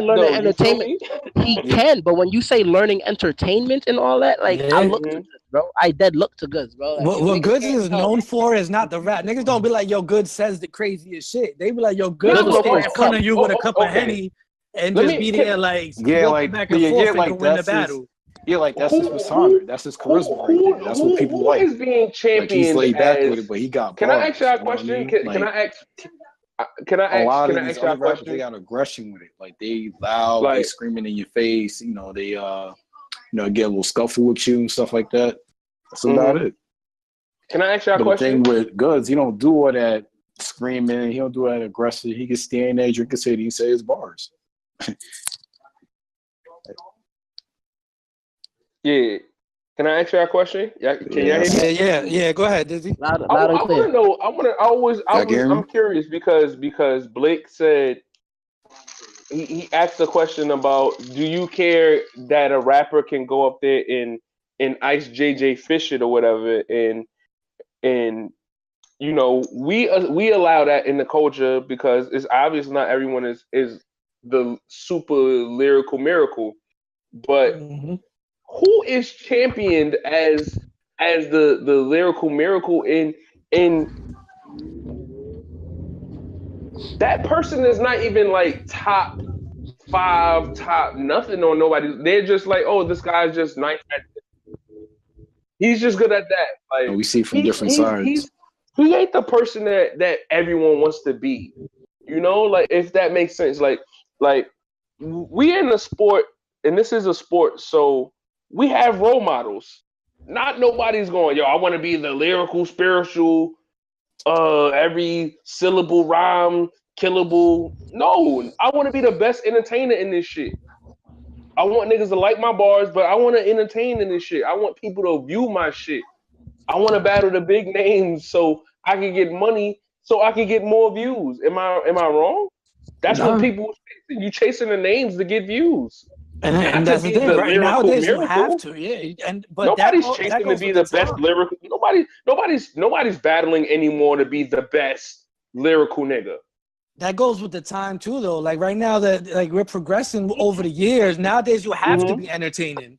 [SPEAKER 4] learning entertainment, he can. But when you say learning entertainment and all that, like I look to Goods, bro. I dead look to Goods, bro. Like,
[SPEAKER 3] what Goods is known for is not the rap. Niggas don't be like, yo, Goods says the craziest shit. They be like, yo, Goods will stand in front of you with a cup of Henny and just be there like back and forth and win the battle.
[SPEAKER 5] Yeah, like that's his persona. That's his charisma. That's what people like.
[SPEAKER 2] Who is being championed?
[SPEAKER 5] He's laid back with it, but he got.
[SPEAKER 2] Can I ask you a question? Can I ask you a question?
[SPEAKER 5] They got aggression with it. Like they loud, they screaming in your face. They get a little scuffle with you and stuff like that. That's about it.
[SPEAKER 2] Can I ask you a question?
[SPEAKER 5] The thing with Goods, he don't do all that screaming. He don't do all that aggressive. He can stand there, drink a city, and say his bars.
[SPEAKER 2] Yeah. Can I ask you a question? Can y'all hear me?
[SPEAKER 3] Yeah. Go ahead, Dizzy.
[SPEAKER 4] Loud and clear.
[SPEAKER 2] I'm curious because Blake said he asked a question about do you care that a rapper can go up there and ice JJ Fish it or whatever and we allow that in the culture because it's obvious not everyone is the super lyrical miracle, but who is championed as the lyrical miracle in that person is not even like top 5, top nothing on nobody. They're just like, oh, this guy's just nice at this. He's just good at that. Like
[SPEAKER 5] we see from different sides.
[SPEAKER 2] He ain't the person that everyone wants to be. Like if that makes sense. Like we in a sport, and this is a sport, so we have role models. Not nobody's going, yo, I want to be the lyrical, spiritual, every syllable rhyme, killable. No, I want to be the best entertainer in this shit. I want niggas to like my bars, but I want to entertain in this shit. I want people to view my shit. I want to battle the big names so I can get money, so I can get more views. Am I wrong? That's what people chasing. You chasing the names to get views.
[SPEAKER 3] And that's the thing, right? Nowadays you have to, yeah. But
[SPEAKER 2] nobody's chasing to be the best lyrical. Nobody's battling anymore to be the best lyrical nigga.
[SPEAKER 3] That goes with the time too, though. Like right now, that like we're progressing over the years. Nowadays, you have to be entertaining.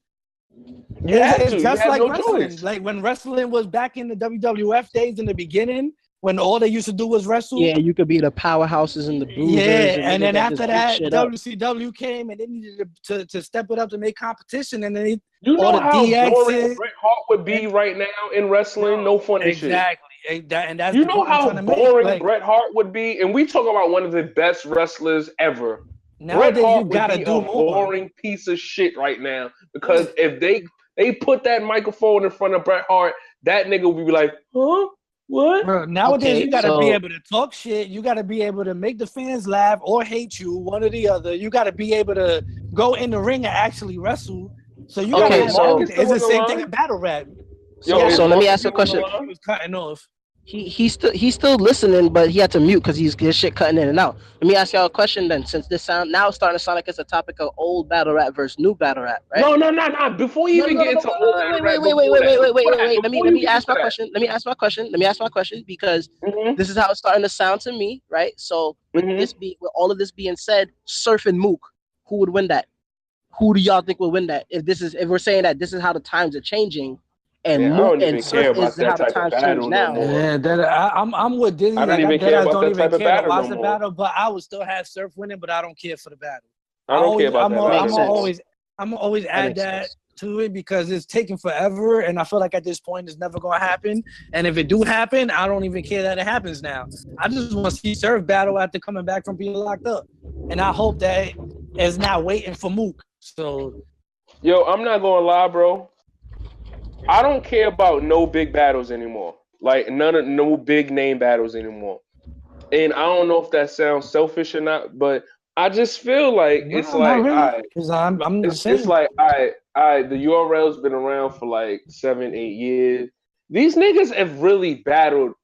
[SPEAKER 3] It's just like wrestling. Choice. Like when wrestling was back in the WWF days in the beginning, when all they used to do was wrestle.
[SPEAKER 4] Yeah, you could be the powerhouses and the bruisers.
[SPEAKER 3] Yeah, and then after that, WCW came and they needed to step it up to make competition. And then
[SPEAKER 2] you know how boring Bret Hart would be right now in wrestling. No funny shit.
[SPEAKER 3] Exactly. And that's
[SPEAKER 2] you know how boring Bret Hart would be, and we talk about one of the best wrestlers ever. Bret Hart would be a boring piece of shit right now because if they put that microphone in front of Bret Hart, that nigga would be like, huh? What?
[SPEAKER 3] Bro, nowadays you gotta be able to talk shit. You gotta be able to make the fans laugh or hate you, one or the other. You gotta be able to go in the ring and actually wrestle. So you gotta it's the same thing in battle rap.
[SPEAKER 4] So let me ask you a question.
[SPEAKER 3] He was cutting off.
[SPEAKER 4] He's still listening, but he had to mute because his shit cutting in and out. Let me ask y'all a question then, since this now it's starting to sound like it's a topic of old battle rap versus new battle rap, right?
[SPEAKER 2] No. Before you even get into old battle rap,
[SPEAKER 4] wait. Let me ask my question. Let me ask my question because this is how it's starting to sound to me, right? So with all of this being said, Surf and Mook, who would win that? Who do y'all think will win that? If we're saying that this is how the times are changing. And Mook and Surf is how the times change now.
[SPEAKER 3] Yeah, I'm with Dizzy.
[SPEAKER 2] I don't even care about that type of battle
[SPEAKER 3] to watch the battle, but I would still have Surf winning. But I don't care for the battle.
[SPEAKER 2] I don't care about that.
[SPEAKER 3] I'm always add that to it because it's taking forever, and I feel like at this point it's never gonna happen. And if it do happen, I don't even care that it happens now. I just want to see Surf battle after coming back from being locked up, and I hope that it's not waiting for Mook. So,
[SPEAKER 2] yo, I'm not gonna lie, bro. I don't care about no big battles anymore. Like no big name battles anymore. And I don't know if that sounds selfish or not, but I just feel like it's like it's like the URL's been around for like 7-8 years. These niggas have really battled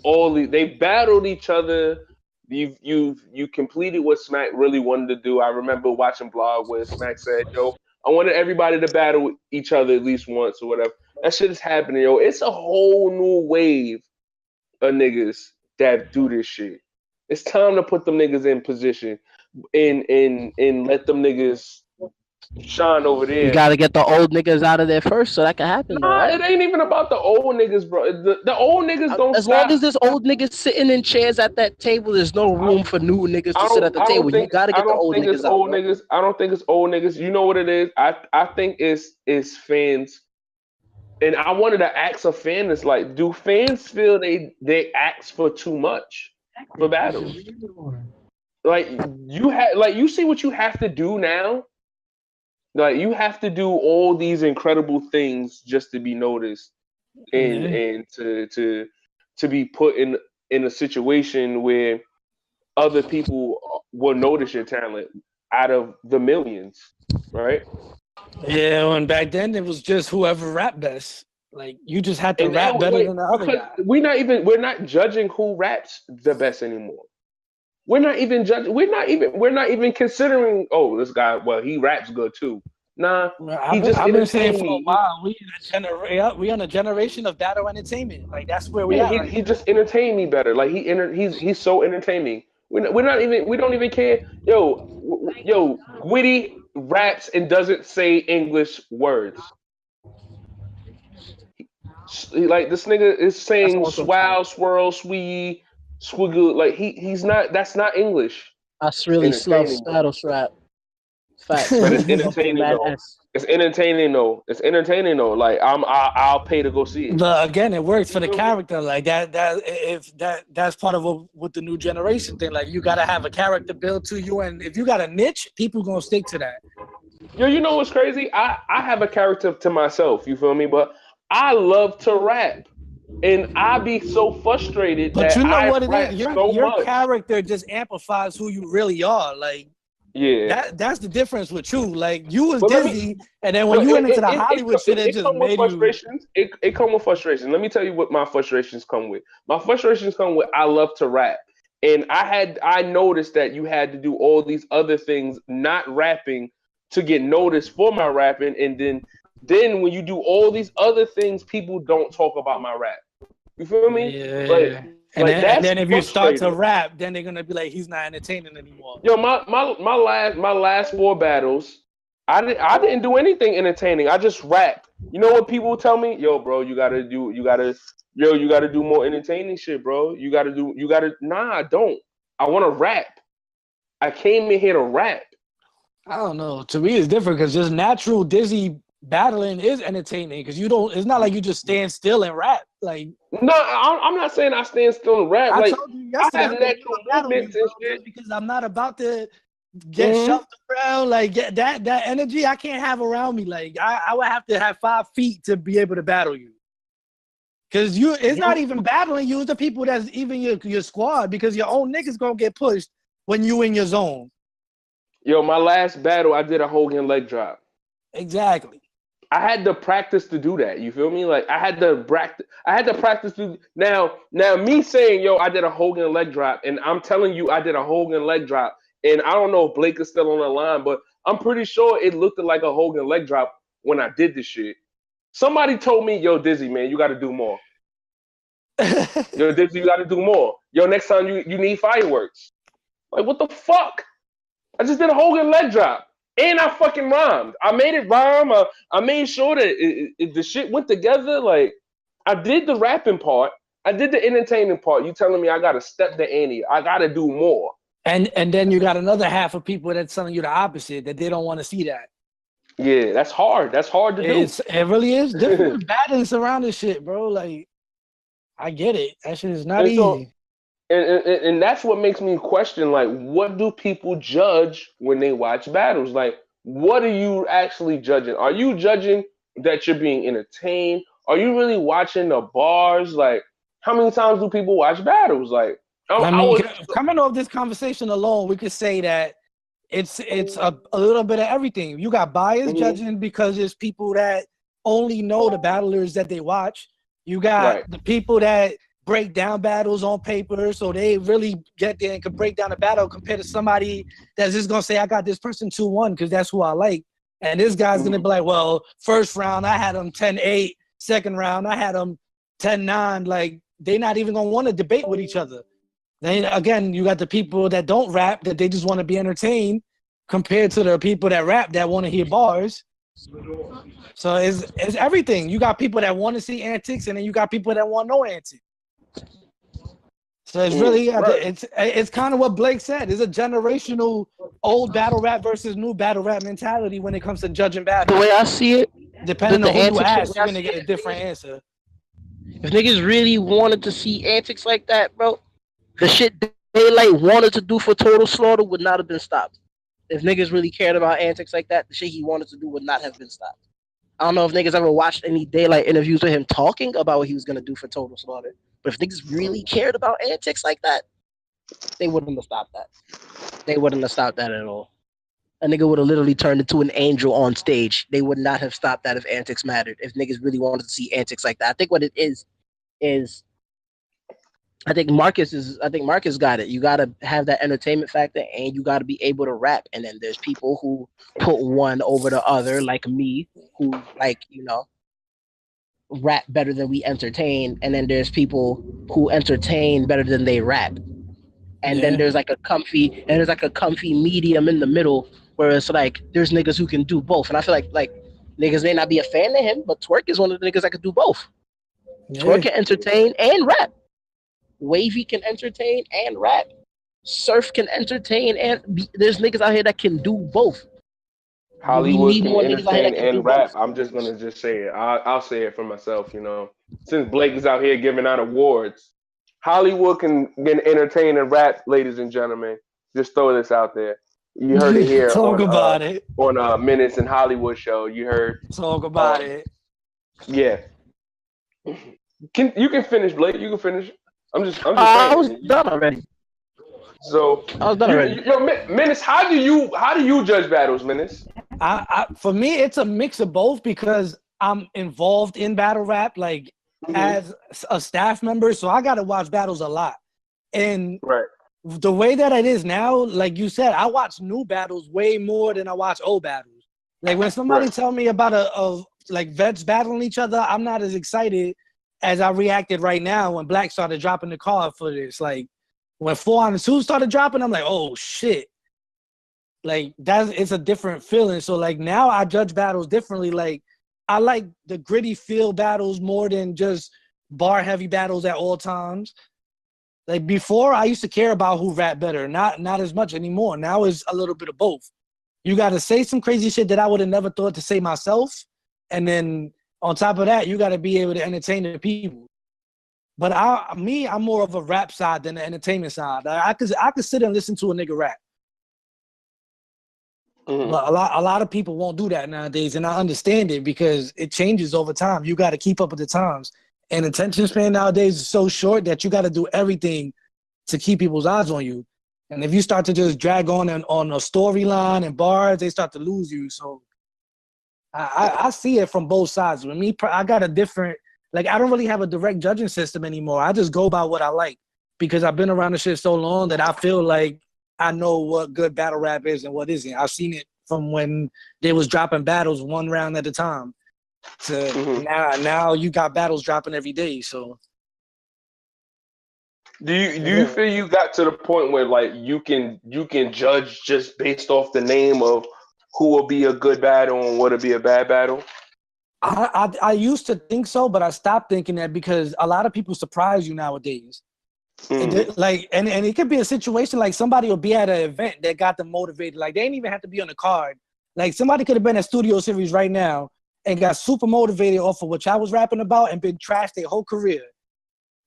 [SPEAKER 2] they battled each other. You completed what Smack really wanted to do. I remember watching blog where Smack said, yo, I wanted everybody to battle each other at least once or whatever. That shit is happening, yo. It's a whole new wave of niggas that do this shit. It's time to put them niggas in position and let them niggas shine over there.
[SPEAKER 4] You gotta get the old niggas out of there first so that can happen.
[SPEAKER 2] Nah, right? It ain't even about the old niggas, bro. The old niggas don't
[SPEAKER 4] as long as there's old niggas sitting in chairs at that table, there's no room for new niggas to sit at the table. You gotta get the old niggas out.
[SPEAKER 2] I don't think it's old niggas. You know what it is? I think it's fans. And I wanted to ask a fan this, like, do fans feel they ask for too much for battles? Like you see what you have to do now? Like you have to do all these incredible things just to be noticed and to be put in a situation where other people will notice your talent out of the millions, right?
[SPEAKER 3] Yeah, and back then it was just whoever rapped best. Like you just had to rap better than the other guy.
[SPEAKER 2] We're not judging who raps the best anymore. We're not even judging. We're not even considering. Oh, this guy. Well, he raps good too. Nah,
[SPEAKER 3] I've been saying for a while. We on a generation of battle entertainment. Like that's where we are.
[SPEAKER 2] He just entertained me better. Like he's so entertaining. We don't even care. Yo, Witty raps and doesn't say English words. Like this nigga is saying swow, swirl, swee, swiggle. Like he's not. That's not English.
[SPEAKER 4] That's really slow battle rap. Facts.
[SPEAKER 2] But it's entertaining
[SPEAKER 4] Mad
[SPEAKER 2] though.
[SPEAKER 4] ass.
[SPEAKER 2] It's entertaining though. It's entertaining though. Like I'll pay to go see it.
[SPEAKER 3] But again, it works for the character. Like that's part of what the new generation thing. Like you gotta have a character built to you, and if you got a niche, people gonna stick to that.
[SPEAKER 2] Yo, you know what's crazy? I have a character to myself. You feel me? But I love to rap, and I be so frustrated
[SPEAKER 3] But
[SPEAKER 2] that
[SPEAKER 3] you know
[SPEAKER 2] I
[SPEAKER 3] what it
[SPEAKER 2] rap
[SPEAKER 3] is?
[SPEAKER 2] so
[SPEAKER 3] Your
[SPEAKER 2] much.
[SPEAKER 3] character just amplifies who you really are. Like
[SPEAKER 2] Yeah.
[SPEAKER 3] that's the difference with you. Like you was
[SPEAKER 2] But let me-
[SPEAKER 3] dizzy, and then when you went into the Hollywood shit, it just
[SPEAKER 2] come with
[SPEAKER 3] made you.
[SPEAKER 2] frustrations. It come with frustrations. Let me tell you what my frustrations come with. My frustrations come with I love to rap. And I noticed that you had to do all these other things, not rapping, to get noticed for my rapping. And then when you do all these other things, people don't talk about my rap. You feel me?
[SPEAKER 3] Yeah. And
[SPEAKER 2] that's
[SPEAKER 3] then if you start to
[SPEAKER 2] frustrating.
[SPEAKER 3] rap, then they're gonna be like, he's not entertaining anymore.
[SPEAKER 2] Yo, my last 4 battles, I didn't do anything entertaining. I just rapped. You know what people tell me? Yo, bro, you gotta do more entertaining shit, bro. Nah, I don't. I wanna rap. I came in here to rap.
[SPEAKER 3] I don't know. To me, it's different because just natural dizzy battling is entertaining because you don't. It's not like you just stand still and rap. Like
[SPEAKER 2] No, I'm not saying I stand still and rap.
[SPEAKER 3] I
[SPEAKER 2] Like
[SPEAKER 3] told you
[SPEAKER 2] I
[SPEAKER 3] yesterday,
[SPEAKER 2] have
[SPEAKER 3] I'm gonna
[SPEAKER 2] natural
[SPEAKER 3] battle you,
[SPEAKER 2] movements
[SPEAKER 3] bro,
[SPEAKER 2] and shit.
[SPEAKER 3] just because I'm not about to get
[SPEAKER 2] Mhm.
[SPEAKER 3] shoved around. Like get that energy, I can't have around me. Like I would have to have 5 feet to be able to battle you. Cause it's not even battling you, it's the people that's even your squad because your own niggas gonna get pushed when you in your zone.
[SPEAKER 2] Yo, my last battle, I did a Hogan leg drop.
[SPEAKER 3] Exactly.
[SPEAKER 2] I had to practice to do that. You feel me? Like I had to practice. I had to practice to now. Me saying, "Yo, I did a Hogan leg drop," and I'm telling you, I did a Hogan leg drop. And I don't know if Blake is still on the line, but I'm pretty sure it looked like a Hogan leg drop when I did this shit. Somebody told me, "Yo, Dizzy, man, you got to do more. Yo, Dizzy, you got to do more. Yo, next time you need fireworks." Like what the fuck? I just did a Hogan leg drop. And I fucking rhymed. I made it rhyme. I made sure that the shit went together. Like, I did the rapping part. I did the entertaining part. You telling me I got to step the ante. I got to do more.
[SPEAKER 3] And then you got another half of people that's telling you the opposite, that they don't want to see that.
[SPEAKER 2] Yeah, that's hard. That's hard to do.
[SPEAKER 3] It really is difficult battling around this shit, bro. Like, I get it. That shit is not easy.
[SPEAKER 2] And that's what makes me question, like, what do people judge when they watch battles? Like, what are you actually judging? Are you judging that you're being entertained? Are you really watching the bars? Like, how many times do people watch battles? Like,
[SPEAKER 3] coming off this conversation alone, we could say that it's a little bit of everything. You got biased judging because it's people that only know the battlers that they watch. You got the people that break down battles on paper, so they really get there and can break down a battle compared to somebody that's just gonna say, I got this person 2-1 because that's who I like. And this guy's gonna be like, well, first round I had him 10-8, second round I had him 10-9. Like, they're not even gonna want to debate with each other. Then again, you got the people that don't rap, that they just want to be entertained, compared to the people that rap that want to hear bars. So it's everything. You got people that want to see antics, and then you got people that want no antics. So it's really it's kind of what Blake said. It's a generational old battle rap versus new battle rap mentality when it comes to judging battles.
[SPEAKER 4] The way I see it,
[SPEAKER 3] depending on who you ask, you're gonna get a different answer.
[SPEAKER 4] If niggas really wanted to see antics like that, bro, the shit Daylight wanted to do for Total Slaughter would not have been stopped. If niggas really cared about antics like that, the shit he wanted to do would not have been stopped. I don't know if niggas ever watched any Daylight interviews with him talking about what he was gonna do for Total Slaughter. But if niggas really cared about antics like that, they wouldn't have stopped that. They wouldn't have stopped that at all. A nigga would have literally turned into an angel on stage. They would not have stopped that if antics mattered. If niggas really wanted to see antics like that. I think what it is I think Marcus got it. You gotta have that entertainment factor and you gotta be able to rap. And then there's people who put one over the other, like me, who rap better than we entertain, and then there's people who entertain better than they rap. And then there's like a comfy medium in the middle where it's like there's niggas who can do both. And I feel like niggas may not be a fan of him, but Twerk is one of the niggas that can do both. Twerk can entertain and rap. Wavy can entertain and rap. Surf can entertain and there's niggas out here that can do both. We
[SPEAKER 2] Hollywood
[SPEAKER 4] need
[SPEAKER 2] can
[SPEAKER 4] more niggas out here
[SPEAKER 2] entertain
[SPEAKER 4] that can do
[SPEAKER 2] and rap.
[SPEAKER 4] both.
[SPEAKER 2] I'm just gonna just say it. I'll say it for myself. You know, since Blake is out here giving out awards, Hollywood can entertain and rap, ladies and gentlemen. Just throw this out there. You heard it here
[SPEAKER 3] Talk about it.
[SPEAKER 2] on Menace and Hollywood show. You heard.
[SPEAKER 3] Talk about
[SPEAKER 2] Um,
[SPEAKER 3] it.
[SPEAKER 2] yeah. You can finish, Blake? You can finish. I'm just
[SPEAKER 4] I was
[SPEAKER 2] saying.
[SPEAKER 4] done already.
[SPEAKER 2] So
[SPEAKER 4] I was done already.
[SPEAKER 2] Menace, how do you judge battles, Menace?
[SPEAKER 3] For me, it's a mix of both because I'm involved in battle rap, like as a staff member, so I got to watch battles a lot. And
[SPEAKER 2] Right.
[SPEAKER 3] the way that it is now, like you said, I watch new battles way more than I watch old battles. Like when somebody
[SPEAKER 2] Right.
[SPEAKER 3] tell me about a like vets battling each other, I'm not as excited as I reacted right now when Black started dropping the card for this. Like when 4-on-2 started dropping, I'm like, oh shit. Like it's a different feeling. So like now I judge battles differently. Like I like the gritty feel battles more than just bar heavy battles at all times. Like before, I used to care about who rap better. Not as much anymore. Now it's a little bit of both. You got to say some crazy shit that I would have never thought to say myself, and then on top of that, you got to be able to entertain the people. But I'm more of a rap side than the entertainment side. I could sit and listen to a nigga rap. But a lot of people won't do that nowadays, and I understand it because it changes over time. You got to keep up with the times, and attention span nowadays is so short that you got to do everything to keep people's eyes on you. And if you start to just drag on a storyline and bars, they start to lose you. So I see it from both sides. With me, I got a different, like I don't really have a direct judging system anymore. I just go by what I like because I've been around the shit so long that I feel like I know what good battle rap is and what isn't. I've seen it from when they was dropping battles one round at a time to now you got battles dropping every day. So
[SPEAKER 2] Do you feel you got to the point where like you can judge just based off the name of who will be a good battle and what will be a bad battle?
[SPEAKER 3] I used to think so, but I stopped thinking that because a lot of people surprise you nowadays. And it could be a situation like somebody will be at an event that got them motivated. Like they didn't even have to be on the card. Like somebody could have been at Studio Series right now and got super motivated off of what I was rapping about and been trashed their whole career.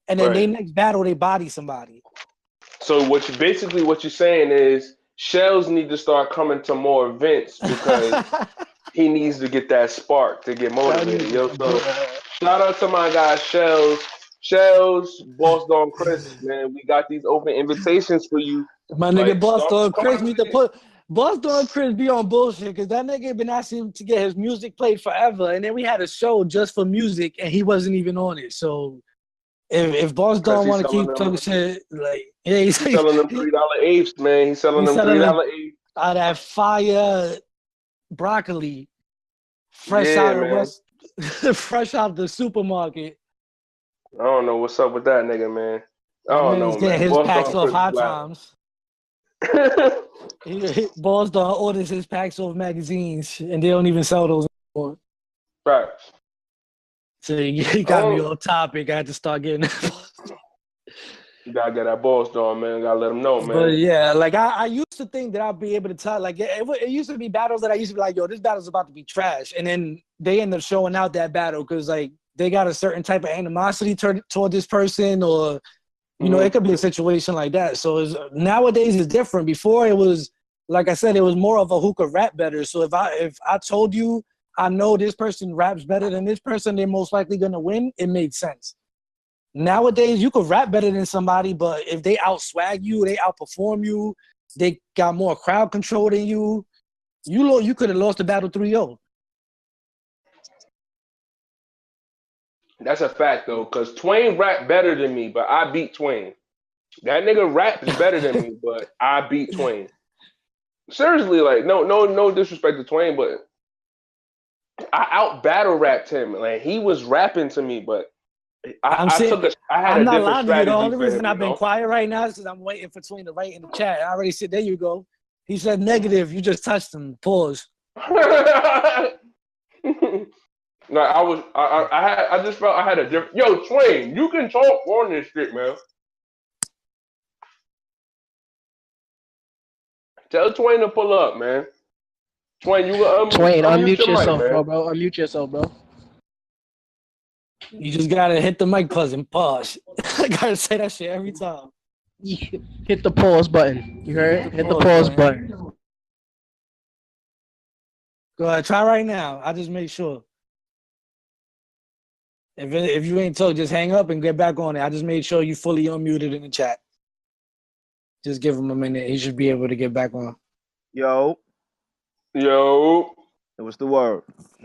[SPEAKER 3] And then they next battle, they body somebody.
[SPEAKER 2] So what you're saying is Shells need to start coming to more events because he needs to get that spark to get motivated. Yo, so shout out to my guy Shells, Boss Don Chris, man. We got these open invitations for you.
[SPEAKER 3] My nigga Boss Don Chris need to put Boss Don Chris be on bullshit because that nigga been asking him to get his music played forever. And then we had a show just for music and he wasn't even on it. So if Boss Don want to keep talking shit, like he's
[SPEAKER 2] selling them $3 apes, man. He's selling them $3 apes.
[SPEAKER 3] Out of that fire broccoli, fresh out of the supermarket.
[SPEAKER 2] I don't know what's up with that nigga, man. I don't know, man.
[SPEAKER 3] His packs off High Times. Boss Don orders his packs off magazines, and they don't even sell those anymore.
[SPEAKER 2] Right.
[SPEAKER 3] So he got me off topic. I had to start getting.
[SPEAKER 2] You gotta get that Boss Don, man. Gotta let him know, man.
[SPEAKER 3] But yeah, like I used to think that I'd be able to tell. Like it used to be battles that I used to be like, yo, this battle's about to be trash, and then they end up showing out that battle because like they got a certain type of animosity toward this person, or you know, it could be a situation like that. So nowadays it's different. Before it was, like I said, it was more of a who could rap better. So if I told you I know this person raps better than this person, they're most likely gonna win, it made sense. Nowadays you could rap better than somebody, but if they outswag you, they outperform you, they got more crowd control than you, you could have lost the battle 3-0.
[SPEAKER 2] That's a fact though, because Twain rap better than me, but I beat Twain. That nigga raps better than me, but I beat Twain. Seriously, like no disrespect to Twain, but I out battle rapped him. Like he was rapping to me, but I had a different strategy.
[SPEAKER 3] The only reason I've been quiet right now is because I'm waiting for Twain to write in the chat. I already said, there you go. He said negative. You just touched him. Pause.
[SPEAKER 2] No, I just felt I had a different. Yo, Twain, you can talk on this shit, man. Tell Twain to pull up, man. Twain, you
[SPEAKER 4] Twain,
[SPEAKER 2] unmute
[SPEAKER 4] unmute
[SPEAKER 2] your mic,
[SPEAKER 4] yourself,
[SPEAKER 2] man.
[SPEAKER 4] bro. Unmute yourself, bro.
[SPEAKER 3] You just gotta hit the mic button. Pause. I gotta say that shit every time.
[SPEAKER 4] Hit the pause button. You heard? Hit the
[SPEAKER 3] Pause
[SPEAKER 4] pause
[SPEAKER 3] button.
[SPEAKER 4] button.
[SPEAKER 3] Go ahead, try right now. I just make sure. If you ain't told, just hang up and get back on it. I just made sure you fully unmuted in the chat. Just give him a minute. He should be able to get back on.
[SPEAKER 6] Yo,
[SPEAKER 2] Yo,
[SPEAKER 6] what's the word?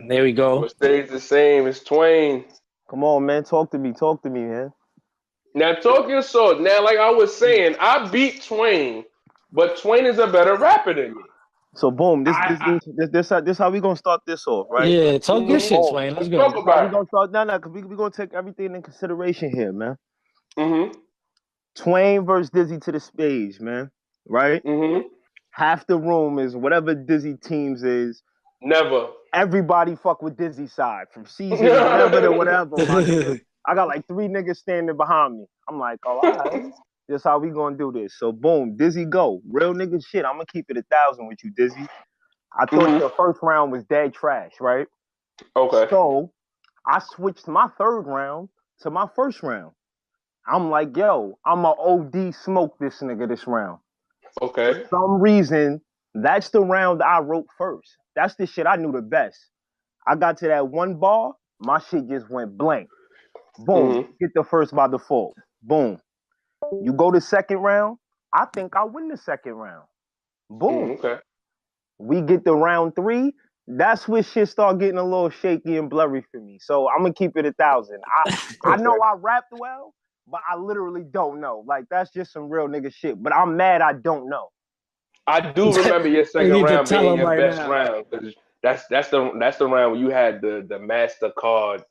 [SPEAKER 3] There we go.
[SPEAKER 2] what stays the same? It's Twain.
[SPEAKER 6] Come on, man. Talk to me, man.
[SPEAKER 2] Now, talk your sword. Now, like I was saying, I beat Twain, but Twain is a better rapper than me.
[SPEAKER 6] So boom, this how we gonna start this off, right?
[SPEAKER 3] Yeah, talk your shit,
[SPEAKER 6] Boom.
[SPEAKER 3] Swain. Let's
[SPEAKER 2] Let's
[SPEAKER 3] go.
[SPEAKER 2] talk
[SPEAKER 6] How
[SPEAKER 2] about
[SPEAKER 6] we
[SPEAKER 2] it.
[SPEAKER 6] gonna start now? Cause we gonna take everything in consideration here, man.
[SPEAKER 2] Mm-hmm.
[SPEAKER 6] Twain versus Dizzy to the stage, man. Right?
[SPEAKER 2] Mm-hmm.
[SPEAKER 6] Half the room is whatever Dizzy teams is.
[SPEAKER 2] Never.
[SPEAKER 6] Everybody fuck with Dizzy side from season whatever to whatever. My nigga. I got like 3 niggas standing behind me. I'm like, oh, all right. This how we gonna do this. So boom, Dizzy go. Real nigga shit. I'm gonna keep it 1,000 with you, Dizzy. I thought your first round was dead trash, right?
[SPEAKER 2] Okay.
[SPEAKER 6] So I switched my third round to my first round. I'm like, yo, I'm a OD smoke this nigga this round.
[SPEAKER 2] Okay.
[SPEAKER 6] For some reason, that's the round I wrote first. That's the shit I knew the best. I got to that one bar, my shit just went blank. Boom, get the first by default. Boom. You go to second round, I think I win the second round. Boom.
[SPEAKER 2] Okay.
[SPEAKER 6] We get to round 3. That's where shit start getting a little shaky and blurry for me. So I'm gonna keep it 1,000. I know I rapped well, but I literally don't know. Like that's just some real nigga shit. But I'm mad I don't know.
[SPEAKER 2] I do remember your
[SPEAKER 3] You
[SPEAKER 2] second
[SPEAKER 3] need to
[SPEAKER 2] round
[SPEAKER 3] tell
[SPEAKER 2] being
[SPEAKER 3] him
[SPEAKER 2] your
[SPEAKER 3] right
[SPEAKER 2] best
[SPEAKER 3] now.
[SPEAKER 2] round because that's the round where you had the MasterCard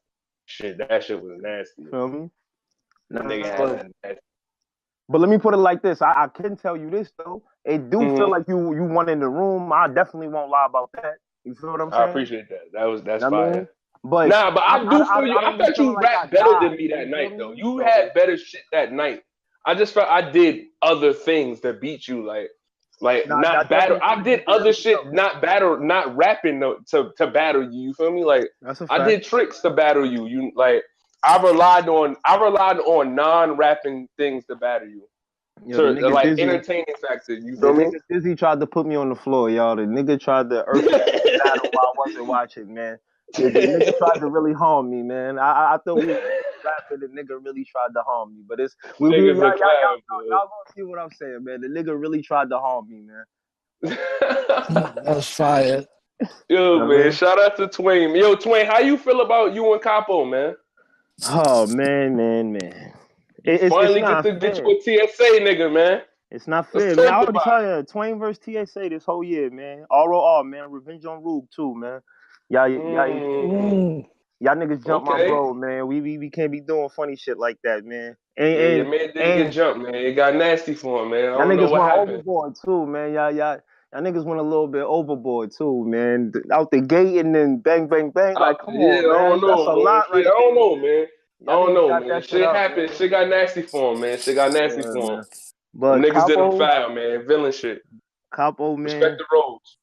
[SPEAKER 2] shit. That shit was nasty.
[SPEAKER 6] Feel me?
[SPEAKER 2] That nigga had that nasty.
[SPEAKER 6] But let me put it like this. I can tell you this though. It do feel like you won in the room. I definitely won't lie about that. You feel what I'm saying?
[SPEAKER 2] I appreciate that. That's
[SPEAKER 6] I
[SPEAKER 2] fire.
[SPEAKER 6] mean? But
[SPEAKER 2] Nah, but I do feel you. I
[SPEAKER 6] don't be
[SPEAKER 2] thought
[SPEAKER 6] feeling
[SPEAKER 2] you
[SPEAKER 6] like I
[SPEAKER 2] rapped better
[SPEAKER 6] died.
[SPEAKER 2] than me that night, though. You
[SPEAKER 6] So,
[SPEAKER 2] had better shit that night. I just felt I did other things to beat you, like
[SPEAKER 6] Nah,
[SPEAKER 2] not battle. I did other shit,
[SPEAKER 6] though.
[SPEAKER 2] not rapping to battle you. You feel me? Like
[SPEAKER 6] That's a fact.
[SPEAKER 2] I did tricks to battle you. You like I relied on non-rapping things to battle you.
[SPEAKER 6] Yo, the nigga
[SPEAKER 2] Like
[SPEAKER 6] Dizzy,
[SPEAKER 2] entertaining factor. You feel me?
[SPEAKER 6] nigga Dizzy tried to put me on the floor, y'all. The nigga tried to earth battle while I wasn't watching, man. The nigga tried to really harm me, man. I thought we was rapping. The nigga really tried to harm me, but it's y'all gonna see what I'm saying, man. The nigga really tried to harm me, man.
[SPEAKER 3] That's fire.
[SPEAKER 2] Yo, man, shout out to Twain. Yo, Twain, how you feel about you and Capo, man?
[SPEAKER 6] Oh man. It's
[SPEAKER 2] Finally
[SPEAKER 6] not
[SPEAKER 2] get
[SPEAKER 6] fair.
[SPEAKER 2] you a TSA nigga, man.
[SPEAKER 6] It's not
[SPEAKER 2] Let's
[SPEAKER 6] fair, man. I
[SPEAKER 2] talk
[SPEAKER 6] already
[SPEAKER 2] about
[SPEAKER 6] tell you, Twain versus TSA this whole year, man. ROR, man. Revenge on Rube too, man. Y'all niggas jump my bro, man. We can't be doing funny shit like that, man.
[SPEAKER 2] Yeah, your man did get jumped, man. It got nasty for him, man. I don't know what happened.
[SPEAKER 6] Overboard too, man. Y'all niggas went a little bit overboard too, man. Out the gate and then bang, bang, bang. Like, come on, man.
[SPEAKER 2] I don't know,
[SPEAKER 6] That's a
[SPEAKER 2] man.
[SPEAKER 6] lot right there.
[SPEAKER 2] I don't know, man. I don't know, man. Shit
[SPEAKER 6] up,
[SPEAKER 2] happened.
[SPEAKER 6] Man.
[SPEAKER 2] Shit got nasty for him, man. Shit got nasty for him.
[SPEAKER 6] Man. But
[SPEAKER 2] them niggas
[SPEAKER 6] Capo,
[SPEAKER 2] didn't foul, man. Villain shit.
[SPEAKER 6] Capo, man.
[SPEAKER 2] Respect the roles.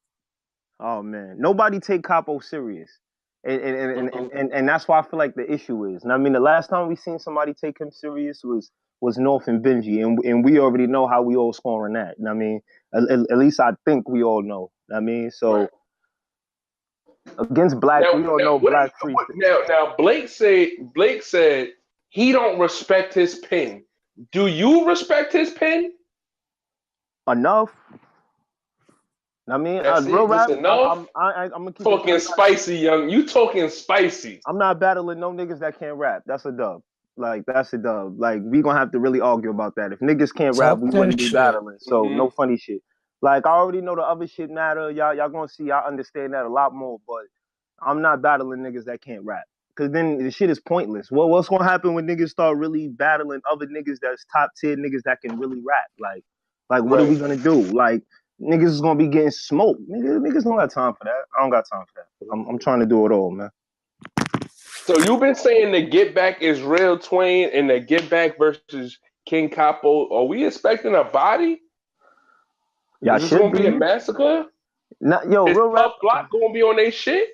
[SPEAKER 6] Oh man, nobody take Capo serious, and that's why I feel like the issue is. And I mean, the last time we seen somebody take him serious was North and Benji, and we already know how we all scoring that. And I mean, at least I think we all know. I mean, so against Black, we don't know Black free.
[SPEAKER 2] Now Blake said he don't respect his pen. Do you respect his pen?
[SPEAKER 6] Enough. I mean, real rap. I'm gonna keep
[SPEAKER 2] talking spicy, young. You talking spicy.
[SPEAKER 6] I'm not battling no niggas that can't rap. That's a dub. Like, that's a dub. Like, we gonna have to really argue about that. If niggas can't rap, we wouldn't be battling. So, no funny shit. Like, I already know the other shit matter. Y'all gonna see, I understand that a lot more. But I'm not battling niggas that can't rap. Because then the shit is pointless. Well, what's gonna happen when niggas start really battling other niggas that's top tier niggas that can really rap? Like what are we gonna do? Like, niggas is gonna be getting smoked. Niggas don't got time for that. I don't got time for that. I'm trying to do it all, man.
[SPEAKER 2] So you've been saying the Get Back is Real Twain and the Get Back versus King Capo. Are we expecting a body?
[SPEAKER 6] Yeah,
[SPEAKER 2] is this gonna be a massacre?
[SPEAKER 6] Yo,
[SPEAKER 2] Is
[SPEAKER 6] real rap.
[SPEAKER 2] Tough Block gonna be on their shit?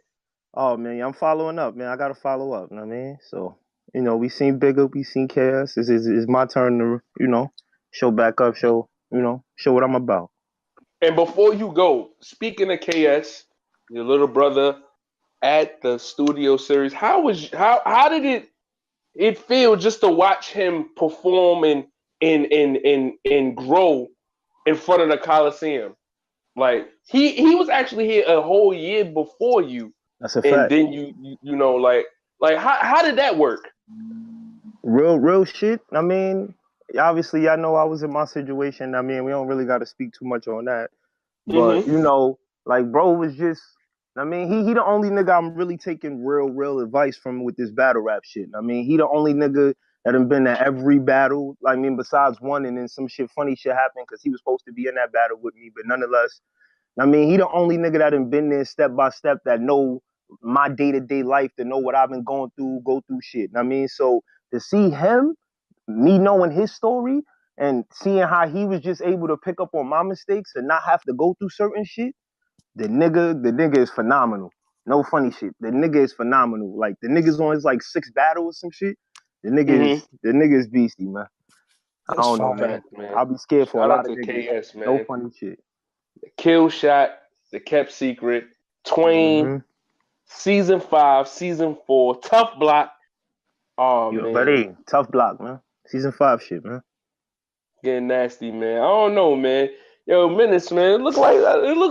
[SPEAKER 6] Oh man, I'm following up, man. I gotta follow up. You know what I mean? So, we seen Bigger, we seen Chaos. It's my turn to, show back up, show what I'm about.
[SPEAKER 2] And before you go, speaking of KS, your little brother at the studio series, how did it feel just to watch him perform and grow in front of the Coliseum? Like he was actually here a whole year before you,
[SPEAKER 6] That's a
[SPEAKER 2] and
[SPEAKER 6] fact.
[SPEAKER 2] then like how did that work?
[SPEAKER 6] Real shit. I mean, obviously, y'all know I was in my situation. I mean, we don't really got to speak too much on that. But
[SPEAKER 2] Mm-hmm.
[SPEAKER 6] like bro was just. I mean, he the only nigga I'm really taking real advice from with this battle rap shit. I mean, he the only nigga that done been at every battle. I mean, besides one, and then some funny shit happened because he was supposed to be in that battle with me. But nonetheless, I mean, he the only nigga that done been there step by step that know my day-to-day life, to know what I've been going through, go through shit. I mean, so to see him, me knowing his story and seeing how he was just able to pick up on my mistakes and not have to go through certain shit, the nigga is phenomenal. No funny shit. The nigga is phenomenal. Like the nigga's on his like 6th battle or some shit.
[SPEAKER 2] Mm-hmm.
[SPEAKER 6] The nigga is beastie, man. I
[SPEAKER 3] That's
[SPEAKER 6] don't know,
[SPEAKER 3] fire.
[SPEAKER 6] man.
[SPEAKER 2] Fact, man.
[SPEAKER 6] I'll be scared for a
[SPEAKER 2] Shout out
[SPEAKER 6] lot of
[SPEAKER 2] to
[SPEAKER 6] niggas.
[SPEAKER 2] KS,
[SPEAKER 6] No
[SPEAKER 2] man.
[SPEAKER 6] funny shit.
[SPEAKER 2] The Kill Shot, The Kept Secret, Twain,
[SPEAKER 6] Mm-hmm.
[SPEAKER 2] Season 5, Season 4, Tough Block. Oh
[SPEAKER 6] You
[SPEAKER 2] man,
[SPEAKER 6] buddy, tough block, man. Season 5 shit, man.
[SPEAKER 2] getting nasty, man. I don't know, man. Yo, Menace, man. It looked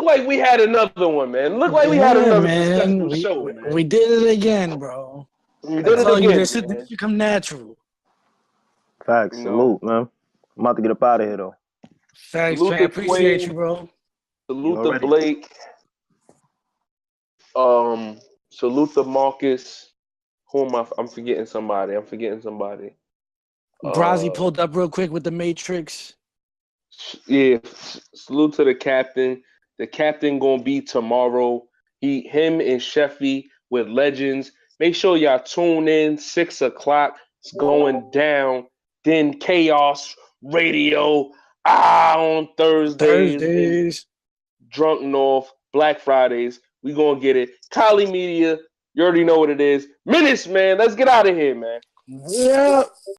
[SPEAKER 2] like we had another one, man. It looked like we had
[SPEAKER 3] Yeah,
[SPEAKER 2] another
[SPEAKER 3] man.
[SPEAKER 2] successful
[SPEAKER 3] We,
[SPEAKER 2] show,
[SPEAKER 3] we
[SPEAKER 2] man.
[SPEAKER 3] we did it again, bro.
[SPEAKER 2] We
[SPEAKER 3] I
[SPEAKER 2] did it
[SPEAKER 3] tell you,
[SPEAKER 2] again,
[SPEAKER 3] this
[SPEAKER 2] man.
[SPEAKER 3] should come natural.
[SPEAKER 6] Facts,
[SPEAKER 2] You know,
[SPEAKER 6] salute, man. I'm about to get up out of here though.
[SPEAKER 3] Thanks,
[SPEAKER 2] salute
[SPEAKER 3] Trey.
[SPEAKER 2] to
[SPEAKER 3] Appreciate you,
[SPEAKER 2] Twain,
[SPEAKER 3] bro.
[SPEAKER 6] You
[SPEAKER 2] salute to
[SPEAKER 6] already.
[SPEAKER 2] Blake, salute to Marcus. Who am I? I'm forgetting somebody.
[SPEAKER 3] Brazzy
[SPEAKER 2] Uh,
[SPEAKER 3] pulled up real quick with the Matrix.
[SPEAKER 2] yeah. Salute to the captain. The captain gonna be tomorrow. Him and Sheffy with Legends. Make sure y'all tune in 6 o'clock. It's going down. Then Chaos Radio on Thursdays and
[SPEAKER 3] Thursdays.
[SPEAKER 2] Drunk North Black Fridays. We gonna get it. Kali Media. You already know what it is. Menace, man. Let's get out of here, man.
[SPEAKER 3] Yeah.